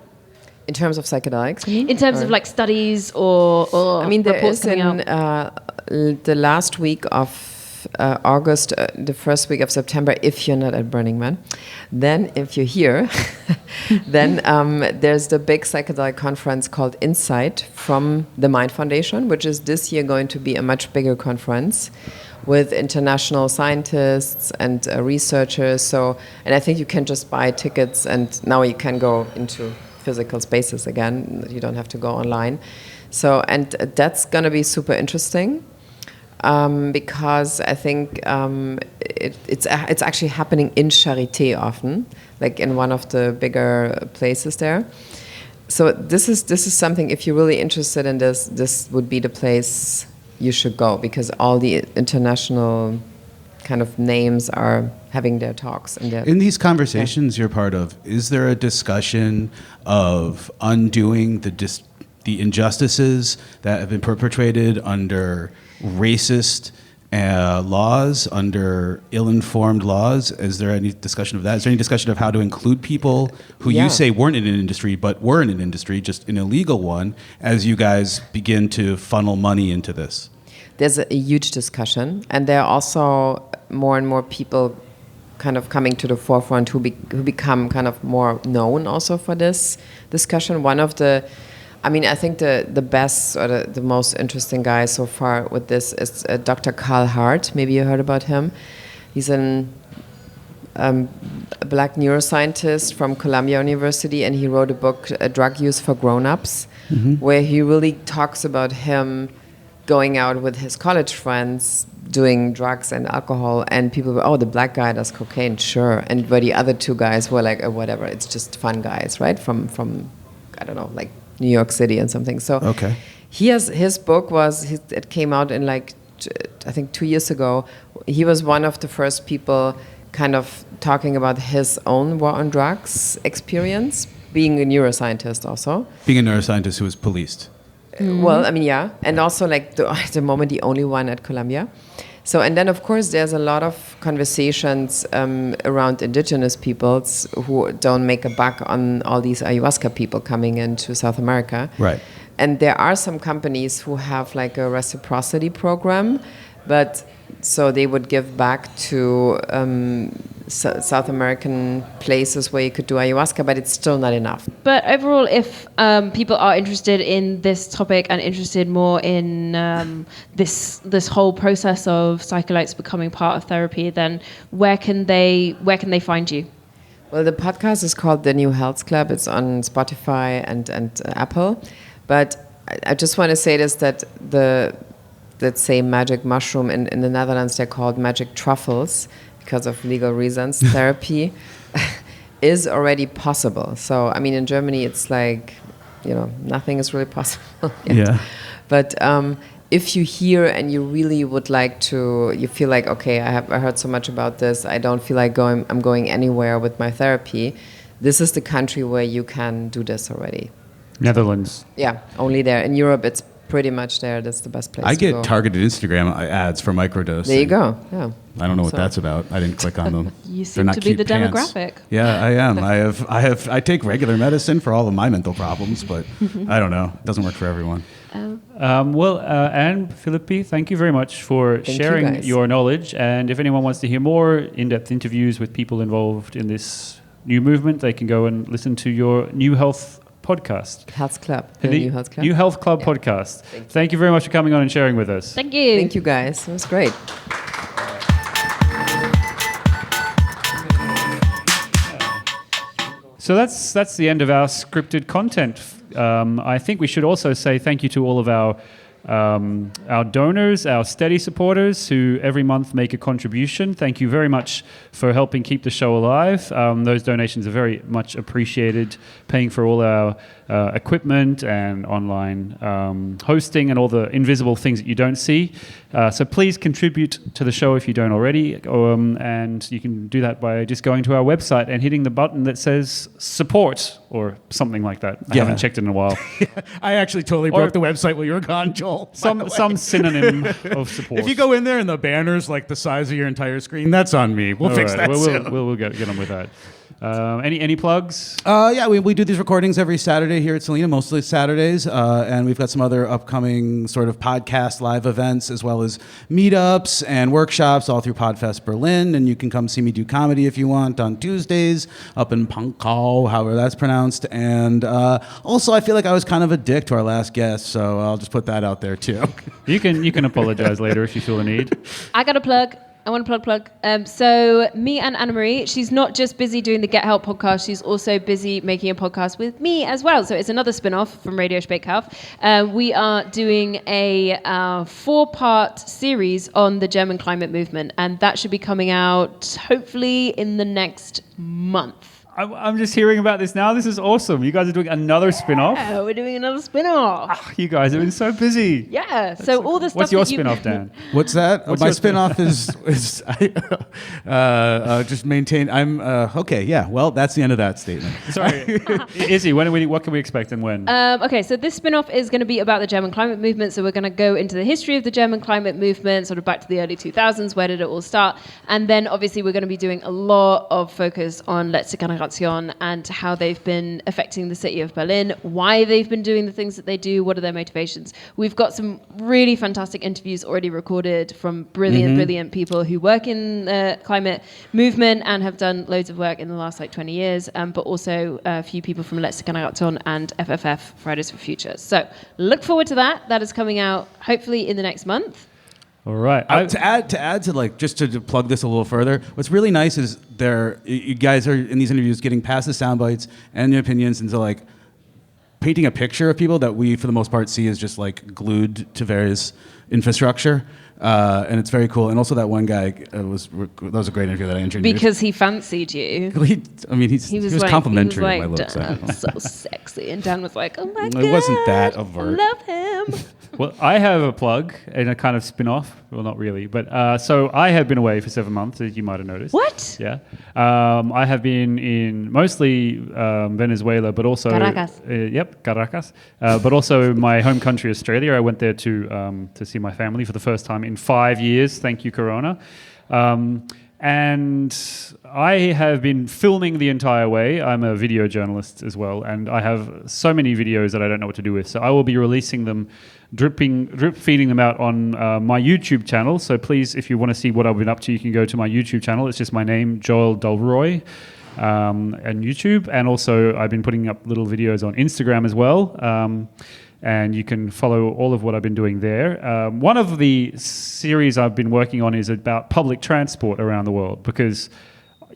In terms of psychedelics, you mean? In terms of like studies or I mean, there reports is in the last week of August, the first week of September, if you're not at Burning Man. Then, if you're here, then there's the big psychedelic conference called Insight from the Mind Foundation, which is this year going to be a much bigger conference with international scientists and researchers. So, and I think you can just buy tickets, and now you can go into physical spaces again. You don't have to go online. So, and that's going to be super interesting because I think it's actually happening in Charité often, like in one of the bigger places there. So this is something, if you're really interested in this would be the place you should go, because all the international kind of names are having their talks. And in these conversations you're part of, is there a discussion of undoing the injustices that have been perpetrated under racist laws, under ill-informed laws? Is there any discussion of that? Is there any discussion of how to include people who you say weren't in an industry but were in an industry, just an illegal one, as you guys begin to funnel money into this? There's a huge discussion, and there are also more and more people kind of coming to the forefront who become kind of more known also for this discussion. One of the, I mean, I think the best or the most interesting guy so far with this is Dr. Carl Hart. Maybe you heard about him. He's a black neuroscientist from Columbia University, and he wrote a book, Drug Use for Grown-Ups, where he really talks about him going out with his college friends, doing drugs and alcohol, and people were, oh, the black guy does cocaine, sure. And but the other two guys were like, oh, whatever, it's just fun guys, right? From I don't know, like New York City and something. So okay. His book it came out in like, I think 2 years ago. He was one of the first people kind of talking about his own war on drugs experience, being a neuroscientist also. Being a neuroscientist who was policed. Well, I mean, yeah. And also, like, at the moment, the only one at Columbia. So, and then, of course, there's a lot of conversations around indigenous peoples who don't make a buck on all these ayahuasca people coming into South America. Right. And there are some companies who have, like, a reciprocity program, but so they would give back to South American places where you could do ayahuasca, but it's still not enough. But overall, if people are interested in this topic and interested more in this whole process of psychedelics becoming part of therapy, then where can they find you? Well, the podcast is called The New Health Club. It's on Spotify and Apple. But I just want to say this, that let's say magic mushroom, in the Netherlands they're called magic truffles because of legal reasons, therapy is already possible. So, I mean, in Germany it's like, nothing is really possible yet. Yeah. But if you hear and you really would like to, you feel like, okay, I heard so much about this, I don't feel like I'm going anywhere with my therapy, this is the country where you can do this already. Netherlands. Yeah, only there. In Europe, it's pretty much there. That's the best place I to get go. targeted Instagram ads for microdosing. There you go. Yeah. I don't know what So- that's about. I didn't click on them. You They're seem not to be cute the pants. demographic. Yeah, I am. I take regular medicine for all of my mental problems, but I don't know. It doesn't work for everyone. Anne, Philippi, thank you very much for Thank you, sharing guys. your knowledge. And if anyone wants to hear more in-depth interviews with people involved in this new movement, they can go and listen to your New Health podcast. Health Club. The The New Health Club. New Health Club podcast. Thank you very much for coming on and sharing with us. Thank you. Thank you, guys. It was great. So that's the end of our scripted content. I think we should also say thank you to all of our donors, our steady supporters who every month make a contribution. Thank you very much for helping keep the show alive. Those donations are very much appreciated, paying for all our equipment and online hosting and all the invisible things that you don't see. So please contribute to the show if you don't already. And you can do that by just going to our website and hitting the button that says support or something like that. I Yeah. haven't checked it in a while. I actually totally broke the website while you were gone, Joel. Some synonym of support. If you go in there and the banner's like the size of your entire screen, that's on me. We'll fix that soon. We'll get on with that. Any plugs? Yeah, we do these recordings every Saturday here at Selena, mostly Saturdays, and we've got some other upcoming sort of podcast live events, as well as meetups and workshops all through Podfest Berlin, and you can come see me do comedy if you want on Tuesdays up in Punkau, however that's pronounced, and also I feel like I was kind of a dick to our last guest, so I'll just put that out there too. You can apologize later if you feel the need. I got a plug. I want to plug. So me and Anna-Marie, she's not just busy doing the Get Help podcast, she's also busy making a podcast with me as well. So it's another spin-off from Radio Speakhouse. We are doing a 4-part series on the German climate movement, and that should be coming out hopefully in the next month. I'm just hearing about this now. This is awesome. You guys are doing another spin-off. Oh, we're doing another spin-off. You guys have been so busy. Yeah. So all the stuff What's your that you- spin-off, Dan? What's that? What's My your spin-off is just maintain. I'm okay. Yeah. Well, that's the end of that statement. Sorry. Izzy, what can we expect and when? Okay, so this spin-off is going to be about the German climate movement. So we're going to go into the history of the German climate movement, sort of back to the early 2000s. Where did it all start? And then obviously we're going to be doing a lot of focus on letzte Generation and how they've been affecting the city of Berlin, why they've been doing the things that they do, what are their motivations. We've got some really fantastic interviews already recorded from brilliant people who work in the climate movement and have done loads of work in the last 20 years, but also a few people from Letzte Generation and FFF, Fridays for Future. So look forward to that. That is coming out hopefully in the next month. All right. To add to like just to plug this a little further, what's really nice is you guys are in these interviews getting past the sound bites and the opinions into like painting a picture of people that we for the most part see as just like glued to various infrastructure. And it's very cool. And also that one guy that was a great interview that I introduced. Because he fancied you. He was complimentary like, of my looks. Dan's so sexy. And Dan was like, oh my God. It wasn't that overt. I love him. Well, I have a plug and a kind of spin-off. Well, not really, but so I have been away for 7 months, as you might have noticed. What? Yeah. I have been in mostly Venezuela, but also Caracas. Caracas. But also my home country, Australia. I went there to see my family for the first time in 5 years. Thank you, Corona. And I have been filming the entire way. I'm a video journalist as well, and I have so many videos that I don't know what to do with. So I will be releasing them, drip feeding them out on my YouTube channel. So please, if you want to see what I've been up to, you can go to my YouTube channel. It's just my name, Joel Dalroy, and YouTube. And also I've been putting up little videos on Instagram as well. And you can follow all of what I've been doing there. One of the series I've been working on is about public transport around the world, because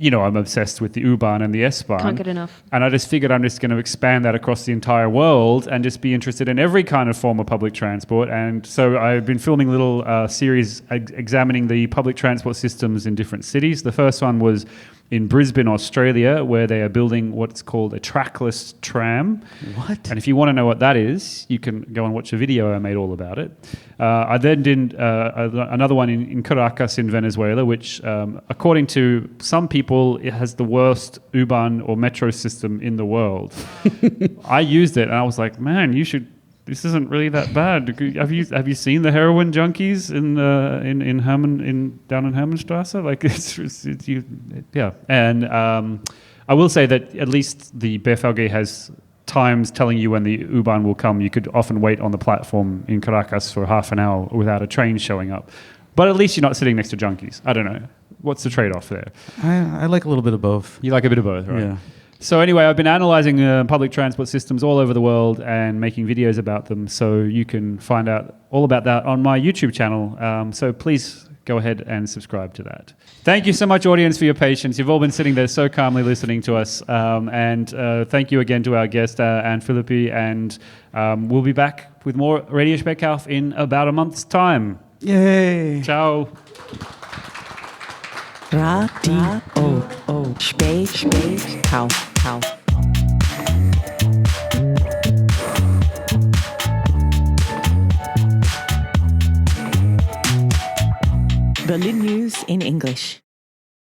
I'm obsessed with the U-Bahn and the S-Bahn. Can't get enough. And I just figured I'm just going to expand that across the entire world and just be interested in every kind of form of public transport. And so I've been filming little series examining the public transport systems in different cities. The first one was in Brisbane, Australia, where they are building what's called a trackless tram. What? And if you want to know what that is, you can go and watch a video I made all about it. I then did another one in Caracas in Venezuela, which, according to some people, it has the worst U-Bahn or metro system in the world. I used it and I was like, man, this isn't really that bad. Have you seen the heroin junkies in down in Hermannstrasse? Like yeah. And I will say that at least the BFLG has times telling you when the U-Bahn will come. You could often wait on the platform in Caracas for half an hour without a train showing up. But at least you're not sitting next to junkies. I don't know. What's the trade-off there? I like a little bit of both. You like a bit of both, right? Yeah. So anyway, I've been analyzing public transport systems all over the world and making videos about them. So you can find out all about that on my YouTube channel. So please go ahead and subscribe to that. Thank you so much, audience, for your patience. You've all been sitting there so calmly listening to us. And thank you again to our guest, Anne Philippi. And we'll be back with more Radio Speckhouse in about a month's time. Yay. Ciao. Radio Speckhouse. Berlin News in English.